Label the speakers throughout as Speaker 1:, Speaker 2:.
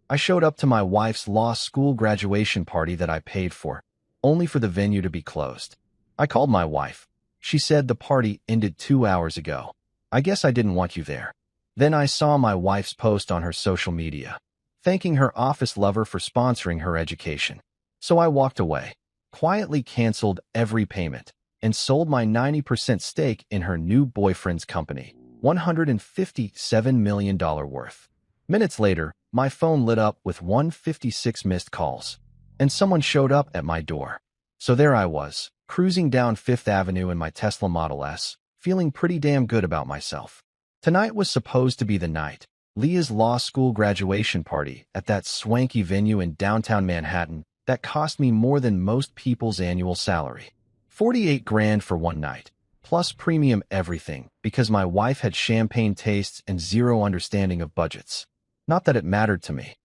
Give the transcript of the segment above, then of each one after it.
Speaker 1: I showed up to my wife's law school graduation party that I paid for, only for the venue to be closed. I called my wife. She said the party ended 2 hours ago. I guess I didn't want you there. Then I saw my wife's post on her social media, thanking her office lover for sponsoring her education. So I walked away, quietly canceled every payment, and sold my 90% stake in her new boyfriend's company, $157 million worth. Minutes later, my phone lit up with 156 missed calls, and someone showed up at my door. So there I was, cruising down Fifth Avenue in my Tesla Model S, feeling pretty damn good about myself. Tonight was supposed to be the night, Leah's law school graduation party at that swanky venue in downtown Manhattan that cost me more than most people's annual salary. 48 grand for one night, plus premium everything, because my wife had champagne tastes and zero understanding of budgets. Not that it mattered to me.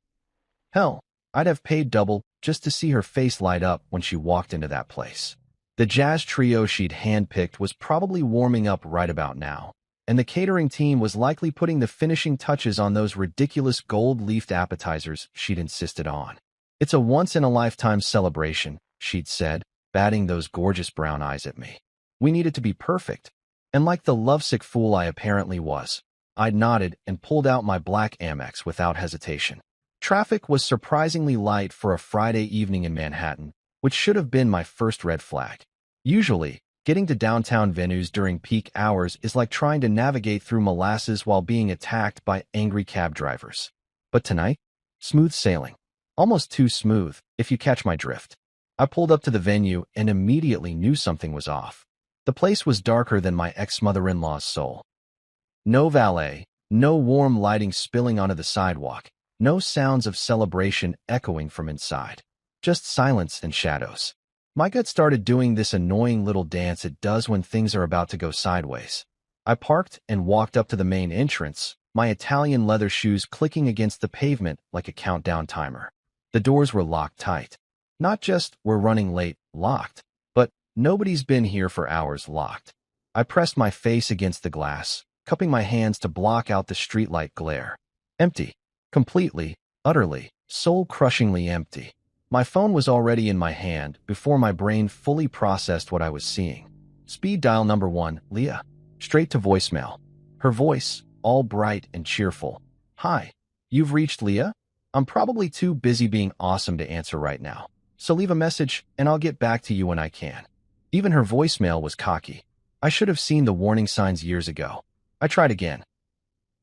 Speaker 1: Hell, I'd have paid double just to see her face light up when she walked into that place. The jazz trio she'd handpicked was probably warming up right about now, and the catering team was likely putting the finishing touches on those ridiculous gold-leafed appetizers she'd insisted on. It's a once-in-a-lifetime celebration, she'd said, batting those gorgeous brown eyes at me. We needed to be perfect. And like the lovesick fool I apparently was, I'd nodded and pulled out my black Amex without hesitation. Traffic was surprisingly light for a Friday evening in Manhattan, which should have been my first red flag. Usually, getting to downtown venues during peak hours is like trying to navigate through molasses while being attacked by angry cab drivers. But tonight, smooth sailing. Almost too smooth, if you catch my drift. I pulled up to the venue and immediately knew something was off. The place was darker than my ex-mother-in-law's soul. No valet, no warm lighting spilling onto the sidewalk, no sounds of celebration echoing from inside. Just silence and shadows. My gut started doing this annoying little dance it does when things are about to go sideways. I parked and walked up to the main entrance, my Italian leather shoes clicking against the pavement like a countdown timer. The doors were locked tight. Not just "we're running late" locked, but "nobody's been here for hours" locked. I pressed my face against the glass, cupping my hands to block out the streetlight glare. Empty. Completely, utterly, soul-crushingly empty. My phone was already in my hand before my brain fully processed what I was seeing. Speed dial number 1, Leah. Straight to voicemail. Her voice, all bright and cheerful. "Hi, you've reached Leah? I'm probably too busy being awesome to answer right now. So leave a message and I'll get back to you when I can." Even her voicemail was cocky. I should have seen the warning signs years ago. I tried again.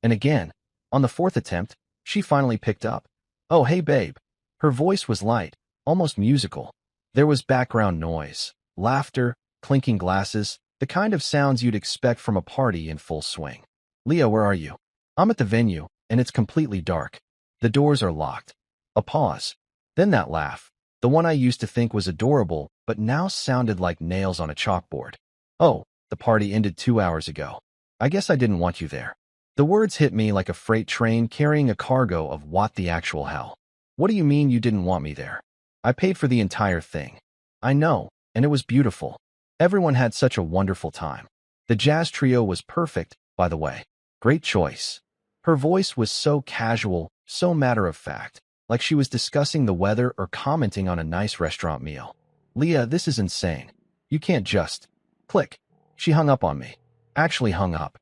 Speaker 1: And again. On the fourth attempt, she finally picked up. "Oh, hey babe." Her voice was light, almost musical. There was background noise, laughter, clinking glasses, the kind of sounds you'd expect from a party in full swing. "Leah, where are you?" "I'm at the venue, and it's completely dark. The doors are locked." A pause. Then that laugh. The one I used to think was adorable, but now sounded like nails on a chalkboard. "Oh, the party ended 2 hours ago. I guess I didn't want you there." The words hit me like a freight train carrying a cargo of what the actual hell. "What do you mean you didn't want me there? I paid for the entire thing." "I know, and it was beautiful. Everyone had such a wonderful time. The jazz trio was perfect, by the way. Great choice." Her voice was so casual, so matter-of-fact, like she was discussing the weather or commenting on a nice restaurant meal. "Leah, this is insane. You can't just..." Click. She hung up on me. Actually hung up.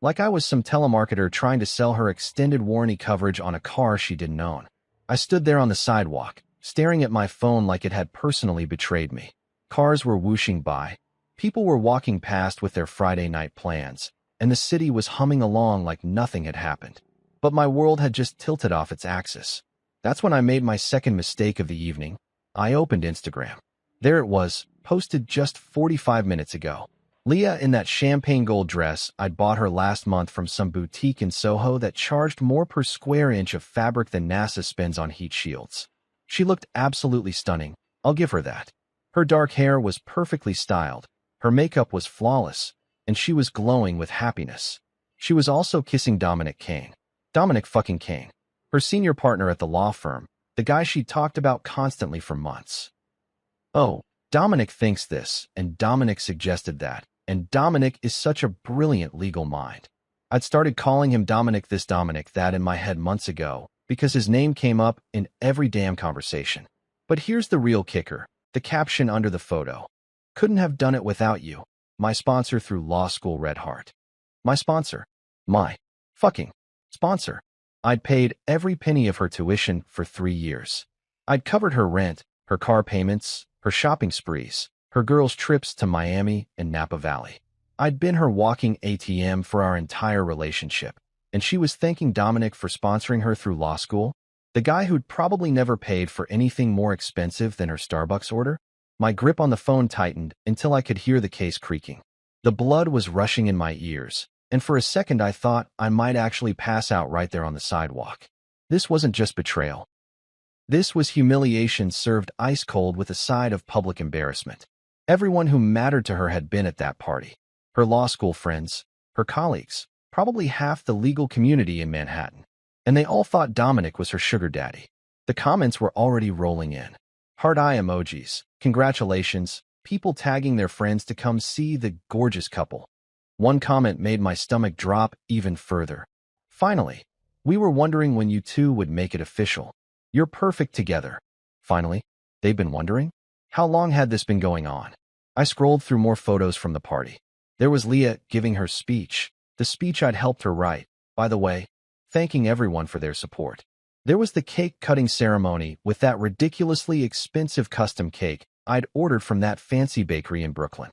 Speaker 1: Like I was some telemarketer trying to sell her extended warranty coverage on a car she didn't own. I stood there on the sidewalk, staring at my phone like it had personally betrayed me. Cars were whooshing by. People were walking past with their Friday night plans, and the city was humming along like nothing had happened. But my world had just tilted off its axis. That's when I made my second mistake of the evening. I opened Instagram. There it was, posted just 45 minutes ago. Leah in that champagne gold dress I'd bought her last month from some boutique in Soho that charged more per square inch of fabric than NASA spends on heat shields. She looked absolutely stunning, I'll give her that. Her dark hair was perfectly styled, her makeup was flawless, and she was glowing with happiness. She was also kissing Dominic Kane. Dominic fucking Kane. Her senior partner at the law firm, the guy she'd talked about constantly for months. Oh, Dominic thinks this, and Dominic suggested that. And Dominic is such a brilliant legal mind. I'd started calling him Dominic this, Dominic that in my head months ago, because his name came up in every damn conversation. But here's the real kicker, the caption under the photo. Couldn't have done it without you. My sponsor through law school, Red Heart. My sponsor. My fucking sponsor. I'd paid every penny of her tuition for 3 years. I'd covered her rent, her car payments, her shopping sprees, her girls' trips to Miami and Napa Valley. I'd been her walking ATM for our entire relationship, and she was thanking Dominic for sponsoring her through law school, the guy who'd probably never paid for anything more expensive than her Starbucks order. My grip on the phone tightened until I could hear the case creaking. The blood was rushing in my ears, and for a second I thought I might actually pass out right there on the sidewalk. This wasn't just betrayal. This was humiliation served ice cold with a side of public embarrassment. Everyone who mattered to her had been at that party. Her law school friends, her colleagues, probably half the legal community in Manhattan. And they all thought Dominic was her sugar daddy. The comments were already rolling in. Heart eye emojis, congratulations, people tagging their friends to come see the gorgeous couple. One comment made my stomach drop even further. Finally, we were wondering when you two would make it official. You're perfect together. Finally, they've been wondering? How long had this been going on? I scrolled through more photos from the party. There was Leah giving her speech, the speech I'd helped her write, by the way, thanking everyone for their support. There was the cake-cutting ceremony with that ridiculously expensive custom cake I'd ordered from that fancy bakery in Brooklyn.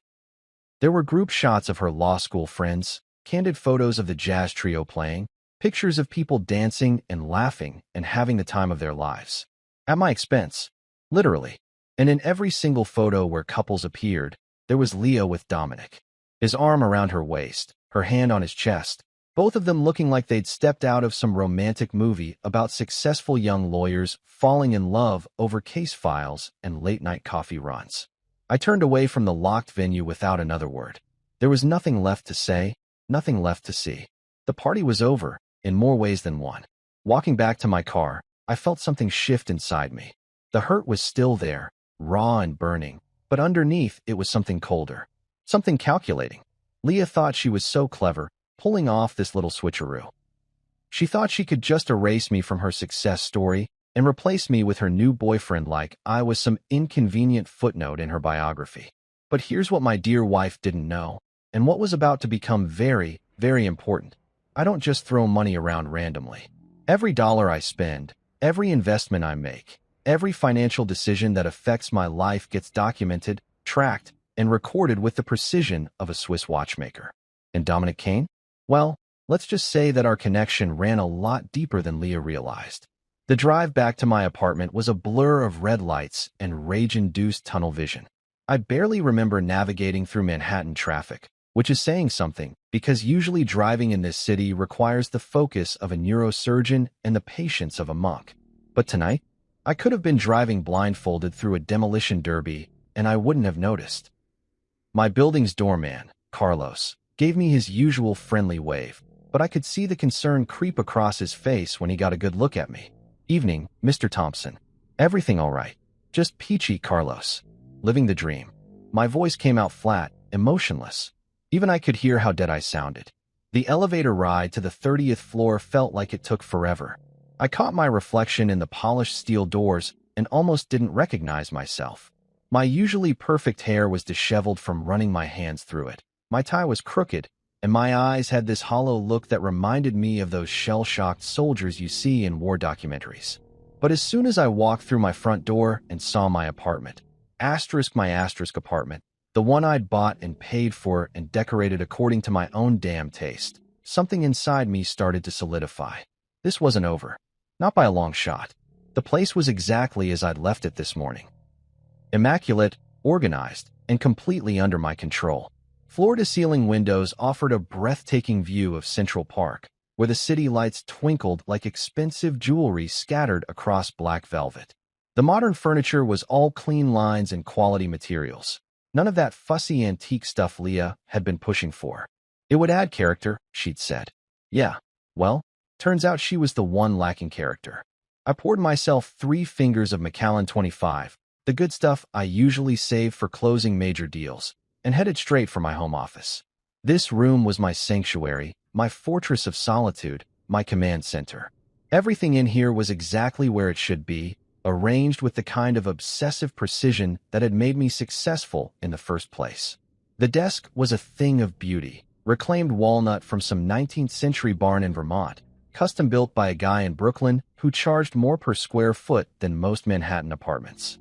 Speaker 1: There were group shots of her law school friends, candid photos of the jazz trio playing, pictures of people dancing and laughing and having the time of their lives. At my expense, literally. And in every single photo where couples appeared, there was Leah with Dominic. His arm around her waist, her hand on his chest, both of them looking like they'd stepped out of some romantic movie about successful young lawyers falling in love over case files and late-night coffee runs. I turned away from the locked venue without another word. There was nothing left to say, nothing left to see. The party was over, in more ways than one. Walking back to my car, I felt something shift inside me. The hurt was still there, raw and burning, but underneath it was something colder, something calculating. Leah thought she was so clever, pulling off this little switcheroo. She thought she could just erase me from her success story and replace me with her new boyfriend like I was some inconvenient footnote in her biography. But here's what my dear wife didn't know, and what was about to become very, very important. I don't just throw money around randomly. Every dollar I spend, every investment I make, every financial decision that affects my life gets documented, tracked, and recorded with the precision of a Swiss watchmaker. And Dominic Kane? Well, let's just say that our connection ran a lot deeper than Leah realized. The drive back to my apartment was a blur of red lights and rage-induced tunnel vision. I barely remember navigating through Manhattan traffic, which is saying something, because usually driving in this city requires the focus of a neurosurgeon and the patience of a monk. But tonight, I could have been driving blindfolded through a demolition derby, and I wouldn't have noticed. My building's doorman, Carlos, gave me his usual friendly wave, but I could see the concern creep across his face when he got a good look at me. Evening, Mr. Thompson. Everything all right? Just peachy, Carlos. Living the dream. My voice came out flat, emotionless. Even I could hear how dead I sounded. The elevator ride to the 30th floor felt like it took forever. I caught my reflection in the polished steel doors and almost didn't recognize myself. My usually perfect hair was disheveled from running my hands through it. My tie was crooked, and my eyes had this hollow look that reminded me of those shell-shocked soldiers you see in war documentaries. But as soon as I walked through my front door and saw my apartment, my apartment, the one I'd bought and paid for and decorated according to my own damn taste, something inside me started to solidify. This wasn't over. Not by a long shot. The place was exactly as I'd left it this morning. Immaculate, organized, and completely under my control. Floor-to-ceiling windows offered a breathtaking view of Central Park, where the city lights twinkled like expensive jewelry scattered across black velvet. The modern furniture was all clean lines and quality materials. None of that fussy antique stuff Leah had been pushing for. It would add character, she'd said. Yeah, well, turns out she was the one lacking character. I poured myself 3 fingers of Macallan 25, the good stuff I usually save for closing major deals, and headed straight for my home office. This room was my sanctuary, my fortress of solitude, my command center. Everything in here was exactly where it should be, arranged with the kind of obsessive precision that had made me successful in the first place. The desk was a thing of beauty, reclaimed walnut from some 19th century barn in Vermont, custom built by a guy in Brooklyn who charged more per square foot than most Manhattan apartments.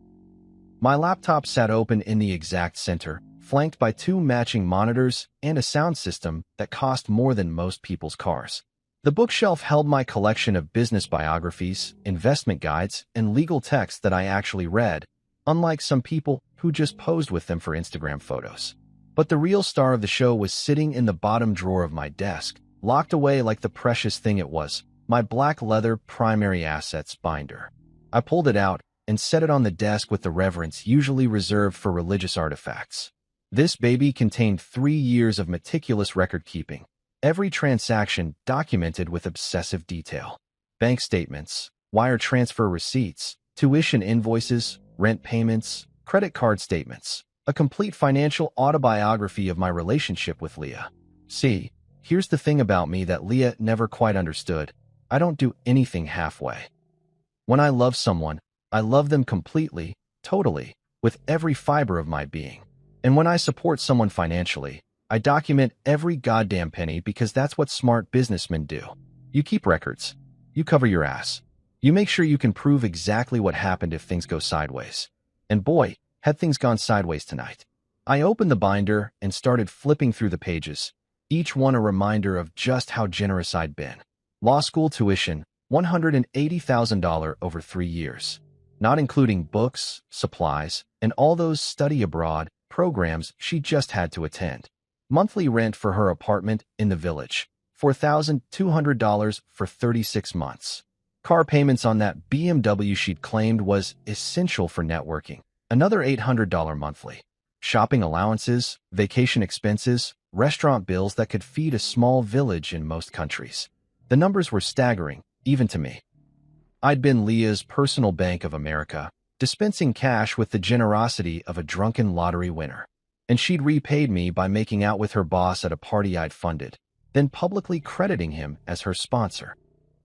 Speaker 1: My laptop sat open in the exact center, flanked by two matching monitors and a sound system that cost more than most people's cars. The bookshelf held my collection of business biographies, investment guides, and legal texts that I actually read, unlike some people who just posed with them for Instagram photos. But the real star of the show was sitting in the bottom drawer of my desk, locked away like the precious thing it was, my black leather primary assets binder. I pulled it out and set it on the desk with the reverence usually reserved for religious artifacts. This baby contained 3 years of meticulous record-keeping, every transaction documented with obsessive detail. Bank statements, wire transfer receipts, tuition invoices, rent payments, credit card statements, a complete financial autobiography of my relationship with Leah. See, here's the thing about me that Leah never quite understood. I don't do anything halfway. When I love someone, I love them completely, totally, with every fiber of my being. And when I support someone financially, I document every goddamn penny because that's what smart businessmen do. You keep records. You cover your ass. You make sure you can prove exactly what happened if things go sideways. And boy, had things gone sideways tonight. I opened the binder and started flipping through the pages, each one a reminder of just how generous I'd been. Law school tuition, $180,000 over 3 years, not including books, supplies, and all those study abroad programs she just had to attend. Monthly rent for her apartment in the village, $4,200 for 36 months. Car payments on that BMW she'd claimed was essential for networking, another $800 monthly. Shopping allowances, vacation expenses, restaurant bills that could feed a small village in most countries. The numbers were staggering, even to me. I'd been Leah's personal Bank of America, dispensing cash with the generosity of a drunken lottery winner. And she'd repaid me by making out with her boss at a party I'd funded, then publicly crediting him as her sponsor.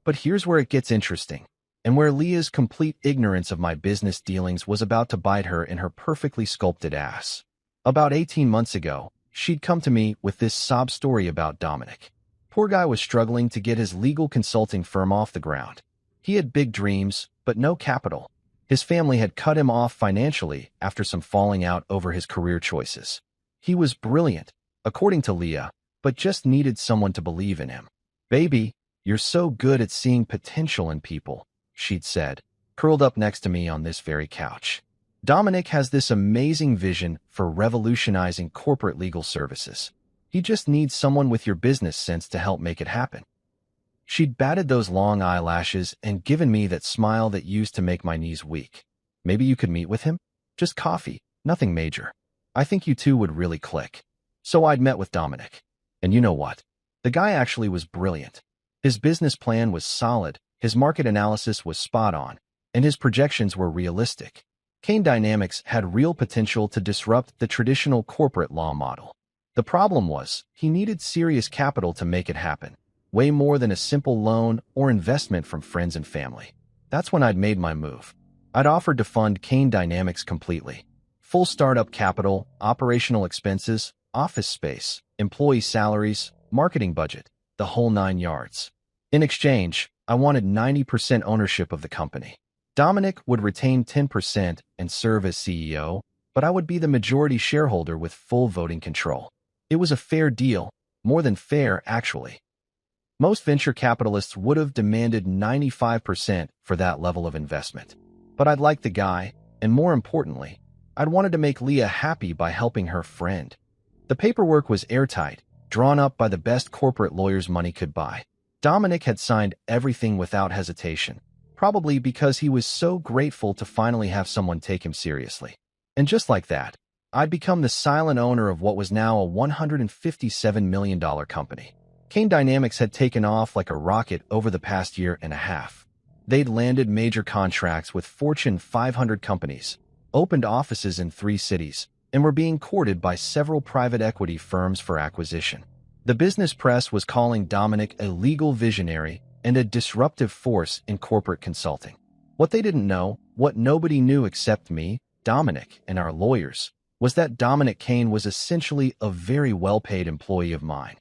Speaker 1: But here's where it gets interesting, and where Leah's complete ignorance of my business dealings was about to bite her in her perfectly sculpted ass. About 18 months ago, she'd come to me with this sob story about Dominic. Poor guy was struggling to get his legal consulting firm off the ground. He had big dreams, but no capital. His family had cut him off financially after some falling out over his career choices. He was brilliant, according to Leah, but just needed someone to believe in him. "Baby, you're so good at seeing potential in people," she'd said, curled up next to me on this very couch. "Dominic has this amazing vision for revolutionizing corporate legal services. He just needs someone with your business sense to help make it happen." She'd batted those long eyelashes and given me that smile that used to make my knees weak. "Maybe you could meet with him? Just coffee, nothing major. I think you two would really click." So I'd met with Dominic. And you know what? The guy actually was brilliant. His business plan was solid, his market analysis was spot on, and his projections were realistic. Kane Dynamics had real potential to disrupt the traditional corporate law model. The problem was, he needed serious capital to make it happen. Way more than a simple loan or investment from friends and family. That's when I'd made my move. I'd offered to fund Kane Dynamics completely. Full startup capital, operational expenses, office space, employee salaries, marketing budget, the whole 9 yards. In exchange, I wanted 90% ownership of the company. Dominic would retain 10% and serve as CEO, but I would be the majority shareholder with full voting control. It was a fair deal, more than fair, actually. Most venture capitalists would have demanded 95% for that level of investment. But I'd liked the guy, and more importantly, I'd wanted to make Leah happy by helping her friend. The paperwork was airtight, drawn up by the best corporate lawyers money could buy. Dominic had signed everything without hesitation, probably because he was so grateful to finally have someone take him seriously. And just like that, I'd become the silent owner of what was now a $157 million company. Kane Dynamics had taken off like a rocket over the past year and a half. They'd landed major contracts with Fortune 500 companies, opened offices in 3 cities, and were being courted by several private equity firms for acquisition. The business press was calling Dominic a legal visionary and a disruptive force in corporate consulting. What they didn't know, what nobody knew except me, Dominic, and our lawyers, was that Dominic Kane was essentially a very well-paid employee of mine.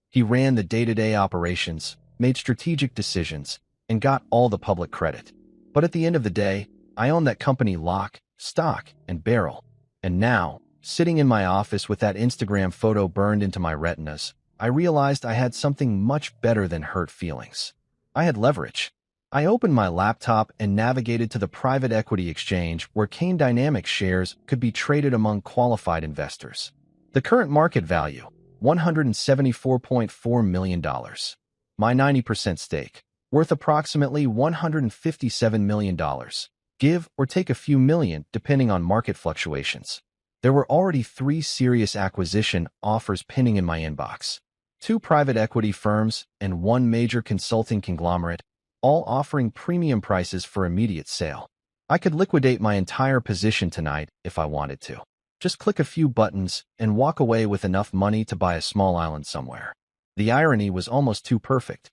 Speaker 1: He ran the day-to-day operations, made strategic decisions, and got all the public credit. But at the end of the day, I owned that company lock, stock, and barrel. And now, sitting in my office with that Instagram photo burned into my retinas, I realized I had something much better than hurt feelings. I had leverage. I opened my laptop and navigated to the private equity exchange where Kane Dynamics shares could be traded among qualified investors. The current market value, $174.4 million. My 90% stake, worth approximately $157 million. Give or take a few million depending on market fluctuations. There were already 3 serious acquisition offers pending in my inbox. 2 private equity firms and 1 major consulting conglomerate, all offering premium prices for immediate sale. I could liquidate my entire position tonight if I wanted to. Just click a few buttons and walk away with enough money to buy a small island somewhere. The irony was almost too perfect.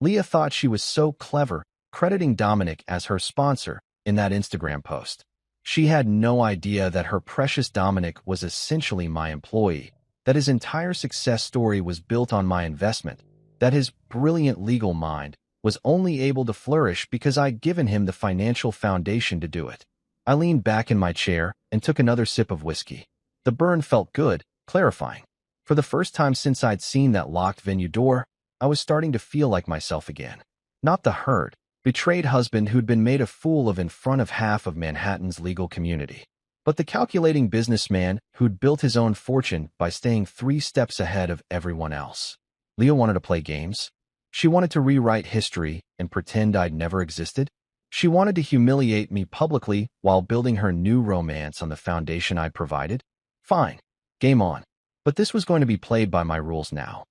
Speaker 1: Leah thought she was so clever, crediting Dominic as her sponsor in that Instagram post. She had no idea that her precious Dominic was essentially my employee, that his entire success story was built on my investment, that his brilliant legal mind was only able to flourish because I'd given him the financial foundation to do it. I leaned back in my chair and took another sip of whiskey. The burn felt good, clarifying. For the first time since I'd seen that locked venue door, I was starting to feel like myself again. Not the hurt, betrayed husband who'd been made a fool of in front of half of Manhattan's legal community, but the calculating businessman who'd built his own fortune by staying 3 steps ahead of everyone else. Leah wanted to play games. She wanted to rewrite history and pretend I'd never existed. She wanted to humiliate me publicly while building her new romance on the foundation I'd provided. Fine. Game on. But this was going to be played by my rules now.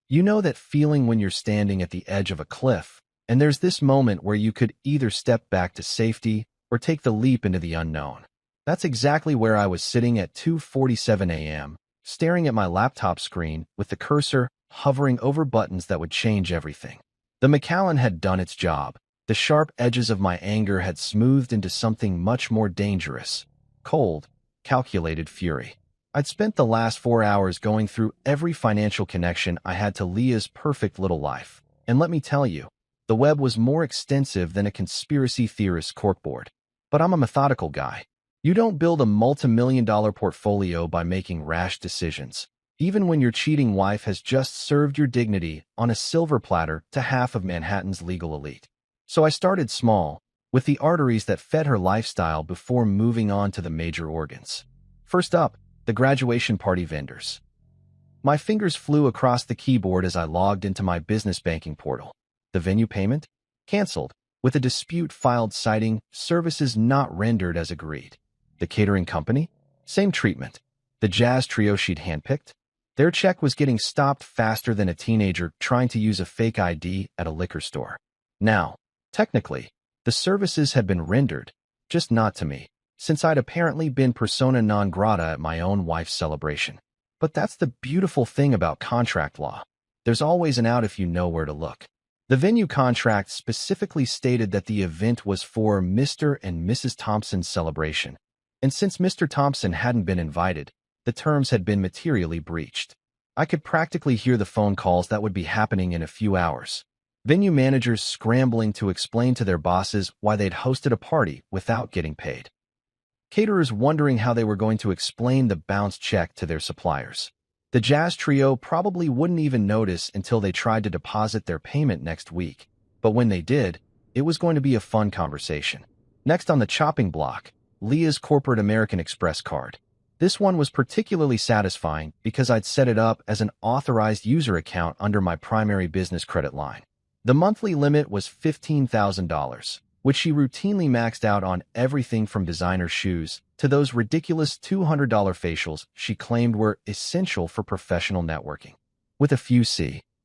Speaker 1: You know that feeling when you're standing at the edge of a cliff, and there's this moment where you could either step back to safety or take the leap into the unknown. That's exactly where I was sitting at 2:47 a.m., staring at my laptop screen with the cursor hovering over buttons that would change everything. The Macallan had done its job. The sharp edges of my anger had smoothed into something much more dangerous. Cold, calculated fury. I'd spent the last 4 hours going through every financial connection I had to Leah's perfect little life. And let me tell you, the web was more extensive than a conspiracy theorist's corkboard. But I'm a methodical guy. You don't build a multi-million-dollar portfolio by making rash decisions, even when your cheating wife has just served your dignity on a silver platter to half of Manhattan's legal elite. So I started small, with the arteries that fed her lifestyle before moving on to the major organs. First up, the graduation party vendors. My fingers flew across the keyboard as I logged into my business banking portal. The venue payment? Canceled, with a dispute filed citing services not rendered as agreed. The catering company? Same treatment. The jazz trio she'd handpicked? Their check was getting stopped faster than a teenager trying to use a fake ID at a liquor store. Now, technically, the services had been rendered, just not to me, since I'd apparently been persona non grata at my own wife's celebration. But that's the beautiful thing about contract law. There's always an out if you know where to look. The venue contract specifically stated that the event was for Mr. and Mrs. Thompson's celebration, and since Mr. Thompson hadn't been invited, the terms had been materially breached. I could practically hear the phone calls that would be happening in a few hours. Venue managers scrambling to explain to their bosses why they'd hosted a party without getting paid. Caterers wondering how they were going to explain the bounced check to their suppliers. The jazz trio probably wouldn't even notice until they tried to deposit their payment next week, but when they did, it was going to be a fun conversation. Next on the chopping block, Leah's corporate American Express card. This one was particularly satisfying because I'd set it up as an authorized user account under my primary business credit line. The monthly limit was $15,000, which she routinely maxed out on everything from designer shoes to those ridiculous $200 facials she claimed were essential for professional networking. With a few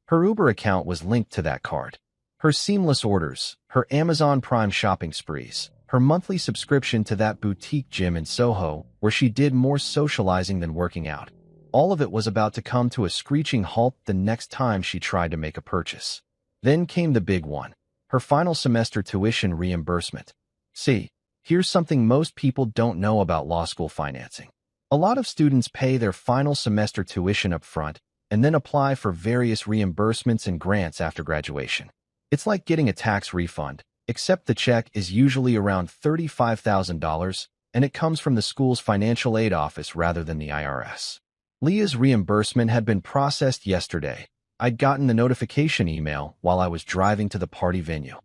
Speaker 1: her Uber account was linked to that card. Her seamless orders, her Amazon Prime shopping sprees, her monthly subscription to that boutique gym in Soho where she did more socializing than working out. All of it was about to come to a screeching halt the next time she tried to make a purchase. Then came the big one, her final semester tuition reimbursement. See, here's something most people don't know about law school financing. A lot of students pay their final semester tuition up front and then apply for various reimbursements and grants after graduation. It's like getting a tax refund, except the check is usually around $35,000 and it comes from the school's financial aid office rather than the IRS. Leah's reimbursement had been processed yesterday. I'd gotten the notification email while I was driving to the party venue.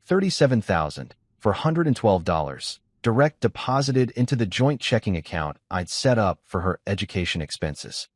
Speaker 1: $37,412, direct deposited into the joint checking account I'd set up for her education expenses.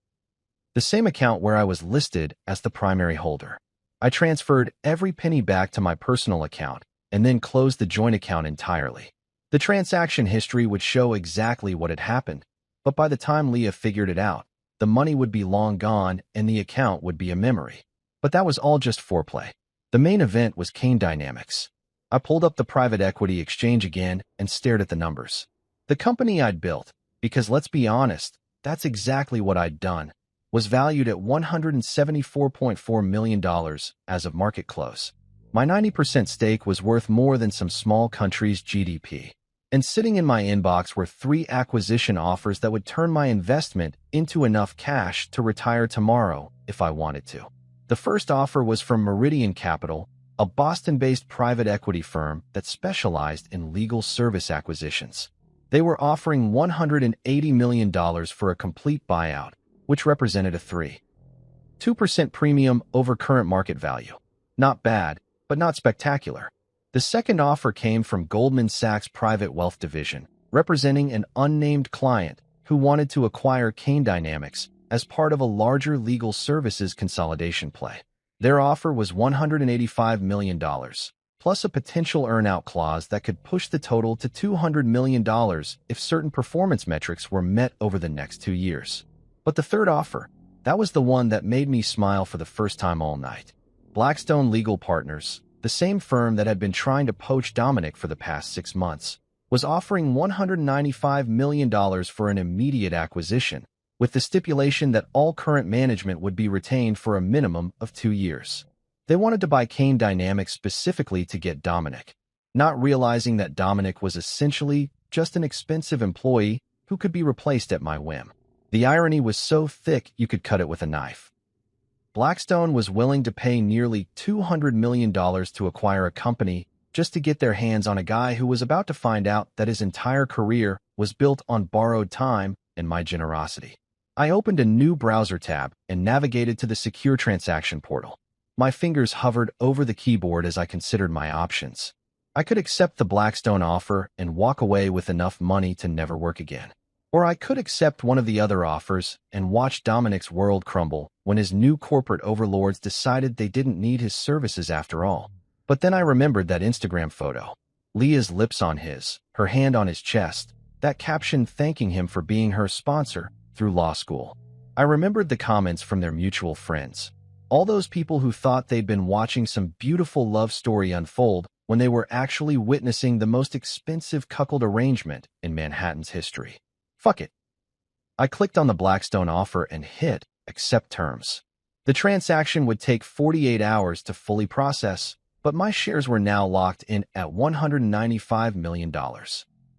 Speaker 1: The same account where I was listed as the primary holder. I transferred every penny back to my personal account and then closed the joint account entirely. The transaction history would show exactly what had happened, but by the time Leah figured it out, the money would be long gone and the account would be a memory. But that was all just foreplay. The main event was Kane Dynamics. I pulled up the private equity exchange again and stared at the numbers. The company I'd built, because let's be honest, that's exactly what I'd done, was valued at $174.4 million as of market close. My 90% stake was worth more than some small country's GDP. And sitting in my inbox were 3 acquisition offers that would turn my investment into enough cash to retire tomorrow if I wanted to. The first offer was from Meridian Capital, a Boston-based private equity firm that specialized in legal service acquisitions. They were offering $180 million for a complete buyout, which represented a 3.2% premium over current market value. Not bad, but not spectacular. The second offer came from Goldman Sachs' private wealth division, representing an unnamed client who wanted to acquire Kane Dynamics as part of a larger legal services consolidation play. Their offer was $185 million, plus a potential earn-out clause that could push the total to $200 million if certain performance metrics were met over the next 2 years. But the third offer, that was the one that made me smile for the first time all night. Blackstone Legal Partners, the same firm that had been trying to poach Dominic for the past 6 months, was offering $195 million for an immediate acquisition, with the stipulation that all current management would be retained for a minimum of 2 years. They wanted to buy Kane Dynamics specifically to get Dominic, not realizing that Dominic was essentially just an expensive employee who could be replaced at my whim. The irony was so thick you could cut it with a knife. Blackstone was willing to pay nearly $200 million to acquire a company just to get their hands on a guy who was about to find out that his entire career was built on borrowed time and my generosity. I opened a new browser tab and navigated to the secure transaction portal. My fingers hovered over the keyboard as I considered my options. I could accept the Blackstone offer and walk away with enough money to never work again. Or I could accept one of the other offers and watch Dominic's world crumble when his new corporate overlords decided they didn't need his services after all. But then I remembered that Instagram photo. Leah's lips on his, her hand on his chest, that caption thanking him for being her sponsor through law school. I remembered the comments from their mutual friends. All those people who thought they'd been watching some beautiful love story unfold when they were actually witnessing the most expensive cuckold arrangement in Manhattan's history. Fuck it. I clicked on the Blackstone offer and hit accept terms. The transaction would take 48 hours to fully process, but my shares were now locked in at $195 million.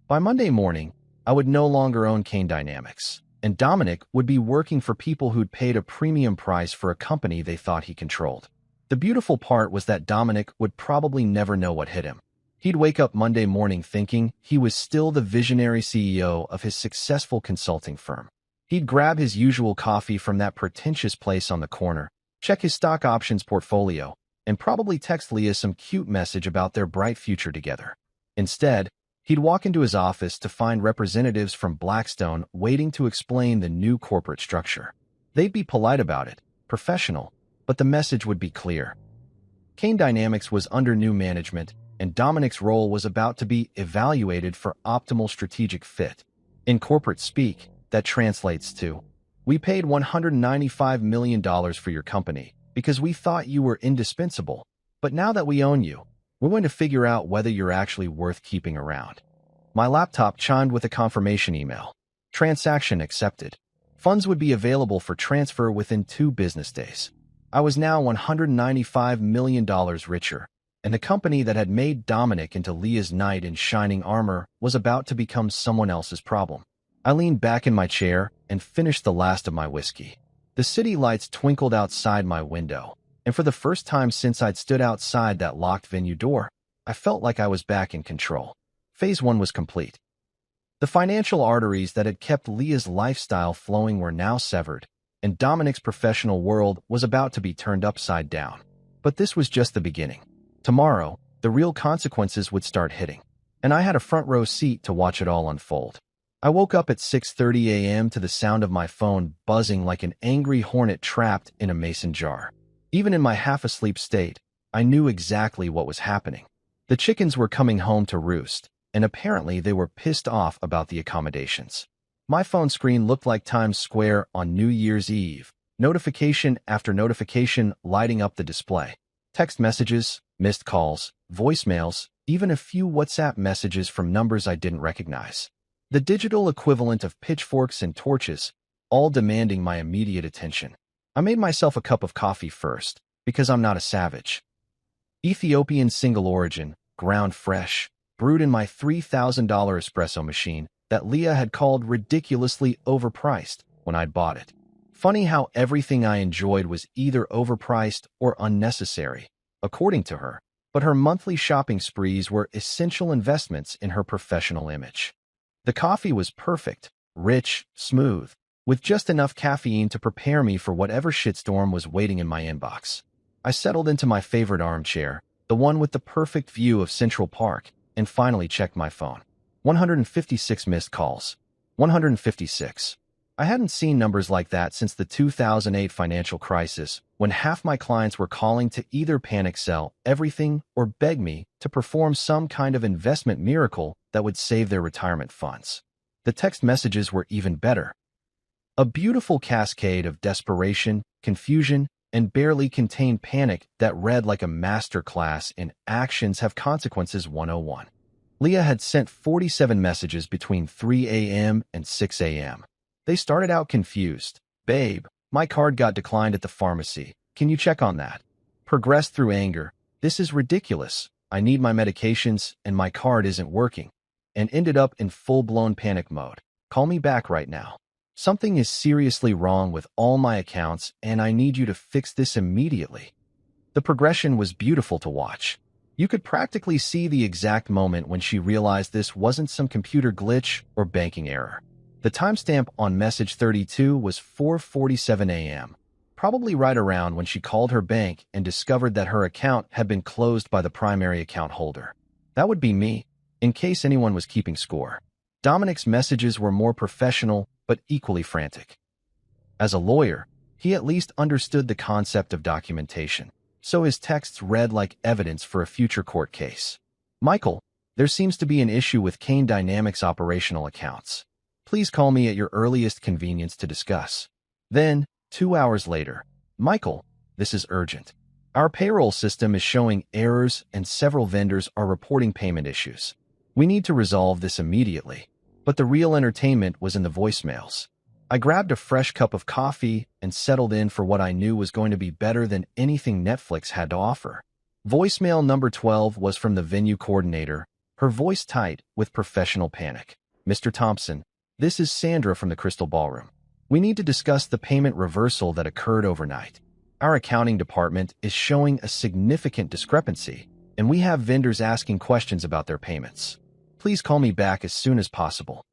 Speaker 1: By Monday morning, I would no longer own Kane Dynamics, and Dominic would be working for people who'd paid a premium price for a company they thought he controlled. The beautiful part was that Dominic would probably never know what hit him. He'd wake up Monday morning thinking he was still the visionary CEO of his successful consulting firm. He'd grab his usual coffee from that pretentious place on the corner, check his stock options portfolio, and probably text Leah some cute message about their bright future together. Instead, he'd walk into his office to find representatives from Blackstone waiting to explain the new corporate structure. They'd be polite about it, professional, but the message would be clear. Kane Dynamics was under new management, and Dominic's role was about to be evaluated for optimal strategic fit. In corporate speak, that translates to, we paid $195 million for your company because we thought you were indispensable, but now that we own you, we're going to figure out whether you're actually worth keeping around. My laptop chimed with a confirmation email. Transaction accepted. Funds would be available for transfer within 2 business days. I was now $195 million richer, and the company that had made Dominic into Leah's knight in shining armor was about to become someone else's problem. I leaned back in my chair and finished the last of my whiskey. The city lights twinkled outside my window, and for the first time since I'd stood outside that locked venue door, I felt like I was back in control. Phase 1 was complete. The financial arteries that had kept Leah's lifestyle flowing were now severed, and Dominic's professional world was about to be turned upside down. But this was just the beginning. Tomorrow, the real consequences would start hitting, and I had a front row seat to watch it all unfold. I woke up at 6:30 a.m. to the sound of my phone buzzing like an angry hornet trapped in a mason jar. Even in my half-asleep state, I knew exactly what was happening. The chickens were coming home to roost, and apparently they were pissed off about the accommodations. My phone screen looked like Times Square on New Year's Eve, notification after notification lighting up the display. Text messages, missed calls, voicemails, even a few WhatsApp messages from numbers I didn't recognize. The digital equivalent of pitchforks and torches, all demanding my immediate attention. I made myself a cup of coffee first, because I'm not a savage. Ethiopian single origin, ground fresh, brewed in my $3,000 espresso machine that Leah had called ridiculously overpriced when I'd bought it. Funny how everything I enjoyed was either overpriced or unnecessary, according to her, but her monthly shopping sprees were essential investments in her professional image. The coffee was perfect, rich, smooth, with just enough caffeine to prepare me for whatever shitstorm was waiting in my inbox. I settled into my favorite armchair, the one with the perfect view of Central Park, and finally checked my phone. 156 missed calls. 156. I hadn't seen numbers like that since the 2008 financial crisis, when half my clients were calling to either panic sell everything or beg me to perform some kind of investment miracle that would save their retirement funds. The text messages were even better. A beautiful cascade of desperation, confusion, and barely contained panic that read like a master class in Actions Have Consequences 101. Leah had sent 47 messages between 3 a.m. and 6 a.m. They started out confused. Babe, my card got declined at the pharmacy. Can you check on that? Progressed through anger. This is ridiculous. I need my medications and my card isn't working. And ended up in full-blown panic mode. Call me back right now. Something is seriously wrong with all my accounts and I need you to fix this immediately. The progression was beautiful to watch. You could practically see the exact moment when she realized this wasn't some computer glitch or banking error. The timestamp on message 32 was 4:47 a.m., probably right around when she called her bank and discovered that her account had been closed by the primary account holder. That would be me, in case anyone was keeping score. Dominic's messages were more professional, but equally frantic. As a lawyer, he at least understood the concept of documentation, so his texts read like evidence for a future court case. Michael, there seems to be an issue with Kane Dynamics operational accounts. Please call me at your earliest convenience to discuss. Then, 2 hours later, Michael, this is urgent. Our payroll system is showing errors and several vendors are reporting payment issues. We need to resolve this immediately. But the real entertainment was in the voicemails. I grabbed a fresh cup of coffee and settled in for what I knew was going to be better than anything Netflix had to offer. Voicemail number 12 was from the venue coordinator, her voice tight with professional panic. Mr. Thompson, this is Sandra from the Crystal Ballroom. We need to discuss the payment reversal that occurred overnight. Our accounting department is showing a significant discrepancy, and we have vendors asking questions about their payments. Please call me back as soon as possible.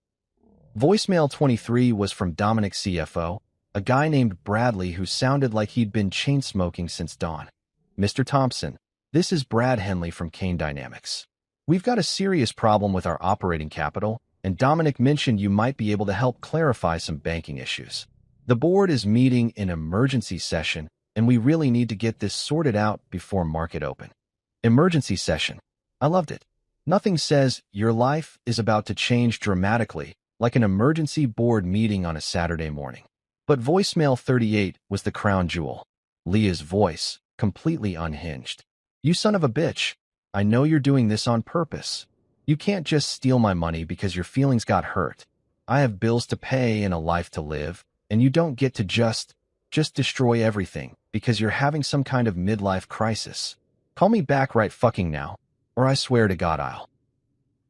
Speaker 1: Voicemail 23 was from Dominic's CFO, a guy named Bradley who sounded like he'd been chain-smoking since dawn. Mr. Thompson, this is Brad Henley from Kane Dynamics. We've got a serious problem with our operating capital, and Dominic mentioned you might be able to help clarify some banking issues. The board is meeting in emergency session, and we really need to get this sorted out before market open. Emergency session. I loved it. Nothing says your life is about to change dramatically like an emergency board meeting on a Saturday morning. But voicemail 38 was the crown jewel. Leah's voice, completely unhinged. You son of a bitch. I know you're doing this on purpose. You can't just steal my money because your feelings got hurt. I have bills to pay and a life to live, and you don't get to just destroy everything. because you're having some kind of midlife crisis. Call me back right fucking now, or I swear to God I'll.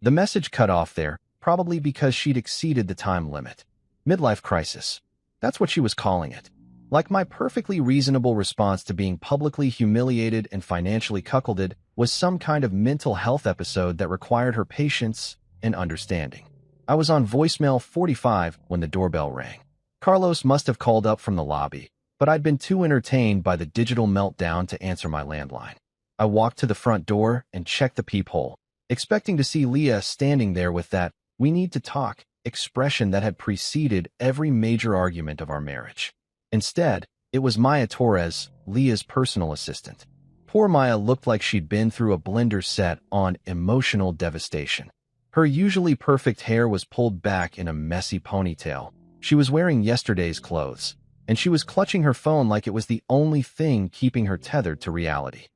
Speaker 1: The message cut off there, probably because she'd exceeded the time limit. Midlife crisis. That's what she was calling it. Like my perfectly reasonable response to being publicly humiliated and financially cuckolded was some kind of mental health episode that required her patience and understanding. I was on voicemail 45 when the doorbell rang. Carlos must have called up from the lobby, but I'd been too entertained by the digital meltdown to answer my landline. I walked to the front door and checked the peephole, expecting to see Leah standing there with that "we need to talk" expression that had preceded every major argument of our marriage. Instead, it was Maya Torres, Leah's personal assistant. Poor Maya looked like she'd been through a blender set on emotional devastation. Her usually perfect hair was pulled back in a messy ponytail. She was wearing yesterday's clothes, and she was clutching her phone like it was the only thing keeping her tethered to reality.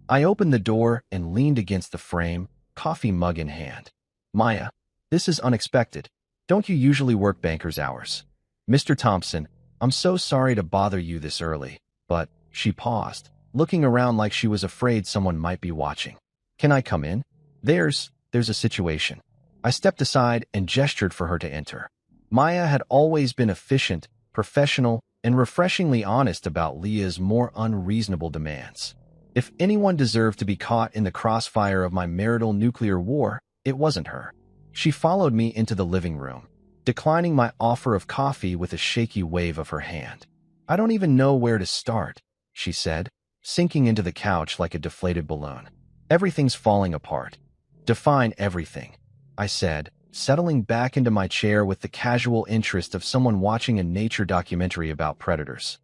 Speaker 1: I opened the door and leaned against the frame, coffee mug in hand. "Maya, this is unexpected. Don't you usually work banker's hours?" "Mr. Thompson, I'm so sorry to bother you this early, but..." She paused, looking around like she was afraid someone might be watching. "Can I come in? There's a situation." I stepped aside and gestured for her to enter. Maya had always been efficient, professional, and refreshingly honest about Leah's more unreasonable demands. If anyone deserved to be caught in the crossfire of my marital nuclear war, it wasn't her. She followed me into the living room, declining my offer of coffee with a shaky wave of her hand. "I don't even know where to start," she said, sinking into the couch like a deflated balloon. "Everything's falling apart." "Define everything," I said, settling back into my chair with the casual interest of someone watching a nature documentary about predators.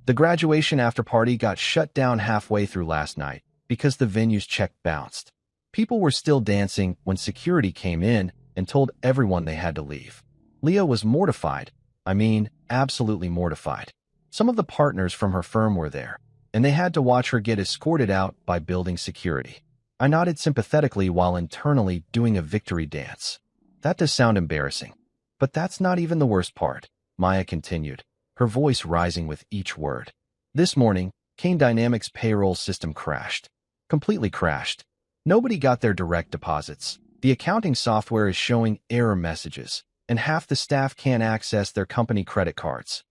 Speaker 1: The graduation after-party got shut down halfway through last night because the venue's check bounced. People were still dancing when security came in and told everyone they had to leave. Leah was mortified. I mean, absolutely mortified. Some of the partners from her firm were there, and they had to watch her get escorted out by building security. I nodded sympathetically while internally doing a victory dance. "That does sound embarrassing. But that's not even the worst part," Maya continued, her voice rising with each word. "This morning, Kane Dynamics' payroll system crashed. Completely crashed. Nobody got their direct deposits. The accounting software is showing error messages, and half the staff can't access their company credit cards."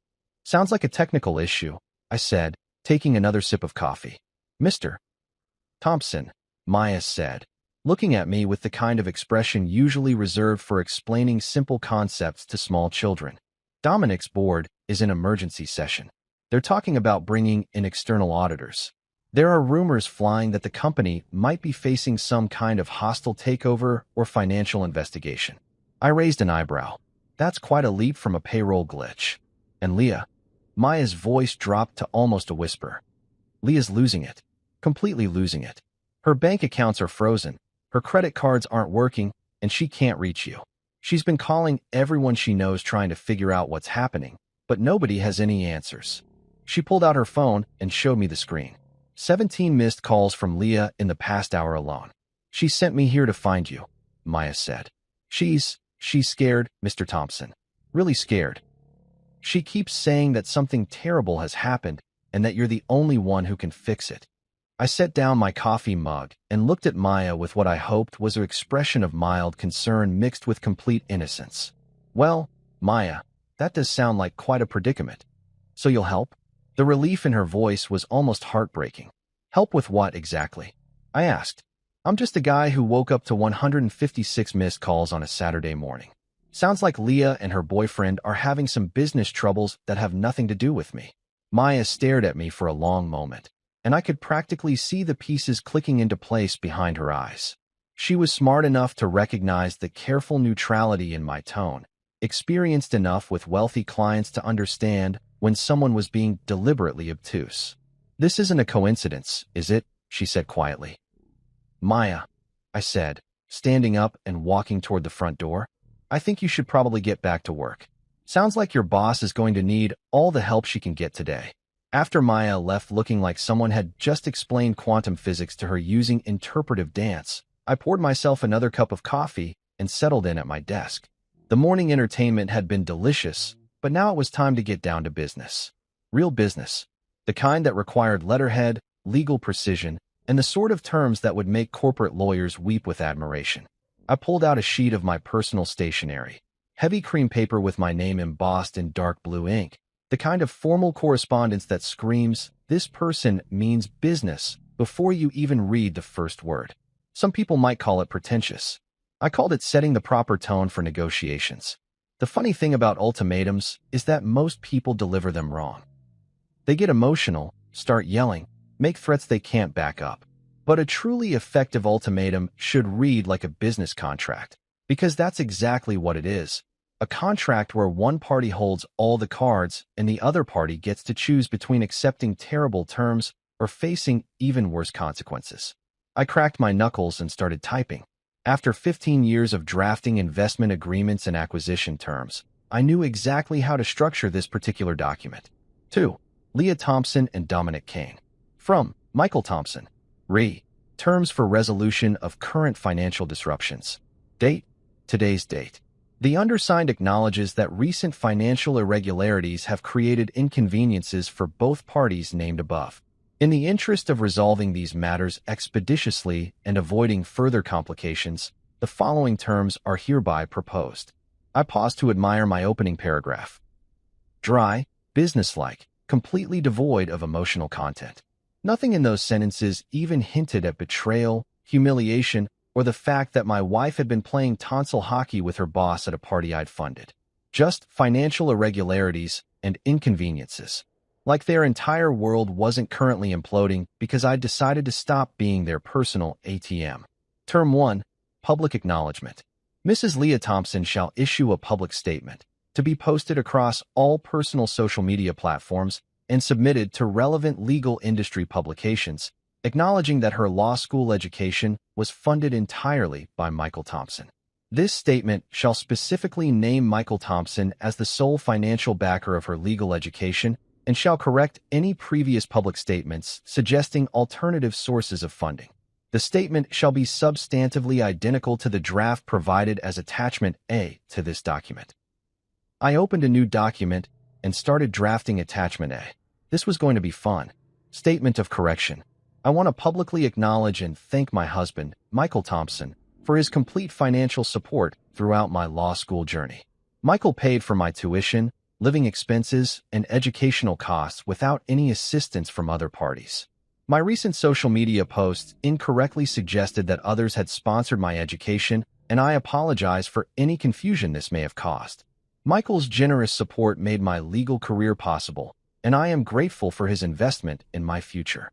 Speaker 1: "Sounds like a technical issue," I said, taking another sip of coffee. "Mr. Thompson," Maya said, looking at me with the kind of expression usually reserved for explaining simple concepts to small children. "Dominic's board is in emergency session. They're talking about bringing in external auditors. There are rumors flying that the company might be facing some kind of hostile takeover or financial investigation." I raised an eyebrow. "That's quite a leap from a payroll glitch." "And Leah?" Maya's voice dropped to almost a whisper. "Leah's losing it. Completely losing it. Her bank accounts are frozen, her credit cards aren't working, and she can't reach you. She's been calling everyone she knows trying to figure out what's happening, but nobody has any answers." She pulled out her phone and showed me the screen. 17 missed calls from Leah in the past hour alone. "She sent me here to find you," Maya said. She's scared, Mr. Thompson. Really scared. She keeps saying that something terrible has happened and that you're the only one who can fix it." I set down my coffee mug and looked at Maya with what I hoped was an expression of mild concern mixed with complete innocence. "Well, Maya, that does sound like quite a predicament. So you'll help?" The relief in her voice was almost heartbreaking. "Help with what exactly?" I asked. "I'm just a guy who woke up to 156 missed calls on a Saturday morning. Sounds like Leah and her boyfriend are having some business troubles that have nothing to do with me." Maya stared at me for a long moment, and I could practically see the pieces clicking into place behind her eyes. She was smart enough to recognize the careful neutrality in my tone, experienced enough with wealthy clients to understand when someone was being deliberately obtuse. "This isn't a coincidence, is it?" she said quietly. "Maya," I said, standing up and walking toward the front door, "I think you should probably get back to work. Sounds like your boss is going to need all the help she can get today." After Maya left looking like someone had just explained quantum physics to her using interpretive dance, I poured myself another cup of coffee and settled in at my desk. The morning entertainment had been delicious, but now it was time to get down to business. Real business. the kind that required letterhead, legal precision, and the sort of terms that would make corporate lawyers weep with admiration. I pulled out a sheet of my personal stationery, heavy cream paper with my name embossed in dark blue ink, the kind of formal correspondence that screams, "This person means business," before you even read the first word. Some people might call it pretentious. I called it setting the proper tone for negotiations. The funny thing about ultimatums is that most people deliver them wrong. They get emotional, start yelling, make threats they can't back up. But a truly effective ultimatum should read like a business contract, because that's exactly what it is. A contract where one party holds all the cards and the other party gets to choose between accepting terrible terms or facing even worse consequences. I cracked my knuckles and started typing. After 15 years of drafting investment agreements and acquisition terms, I knew exactly how to structure this particular document. 2. Leah Thompson and Dominic Kane. From Michael Thompson. Terms for resolution of current financial disruptions. Date: today's date. The undersigned acknowledges that recent financial irregularities have created inconveniences for both parties named above. In the interest of resolving these matters expeditiously and avoiding further complications, the following terms are hereby proposed. I pause to admire my opening paragraph. Dry, businesslike, completely devoid of emotional content. Nothing in those sentences even hinted at betrayal, humiliation, or the fact that my wife had been playing tonsil hockey with her boss at a party I'd funded. Just financial irregularities and inconveniences. Like their entire world wasn't currently imploding because I'd decided to stop being their personal ATM. Term 1. Public acknowledgement. Mrs. Leah Thompson shall issue a public statement to be posted across all personal social media platforms and submitted to relevant legal industry publications, acknowledging that her law school education was funded entirely by Michael Thompson. This statement shall specifically name Michael Thompson as the sole financial backer of her legal education and shall correct any previous public statements suggesting alternative sources of funding. The statement shall be substantively identical to the draft provided as Attachment A to this document. I opened a new document and started drafting Attachment A. This was going to be fun. Statement of correction. I want to publicly acknowledge and thank my husband, Michael Thompson, for his complete financial support throughout my law school journey. Michael paid for my tuition, living expenses, and educational costs without any assistance from other parties. My recent social media posts incorrectly suggested that others had sponsored my education, and I apologize for any confusion this may have caused. Michael's generous support made my legal career possible, and I am grateful for his investment in my future.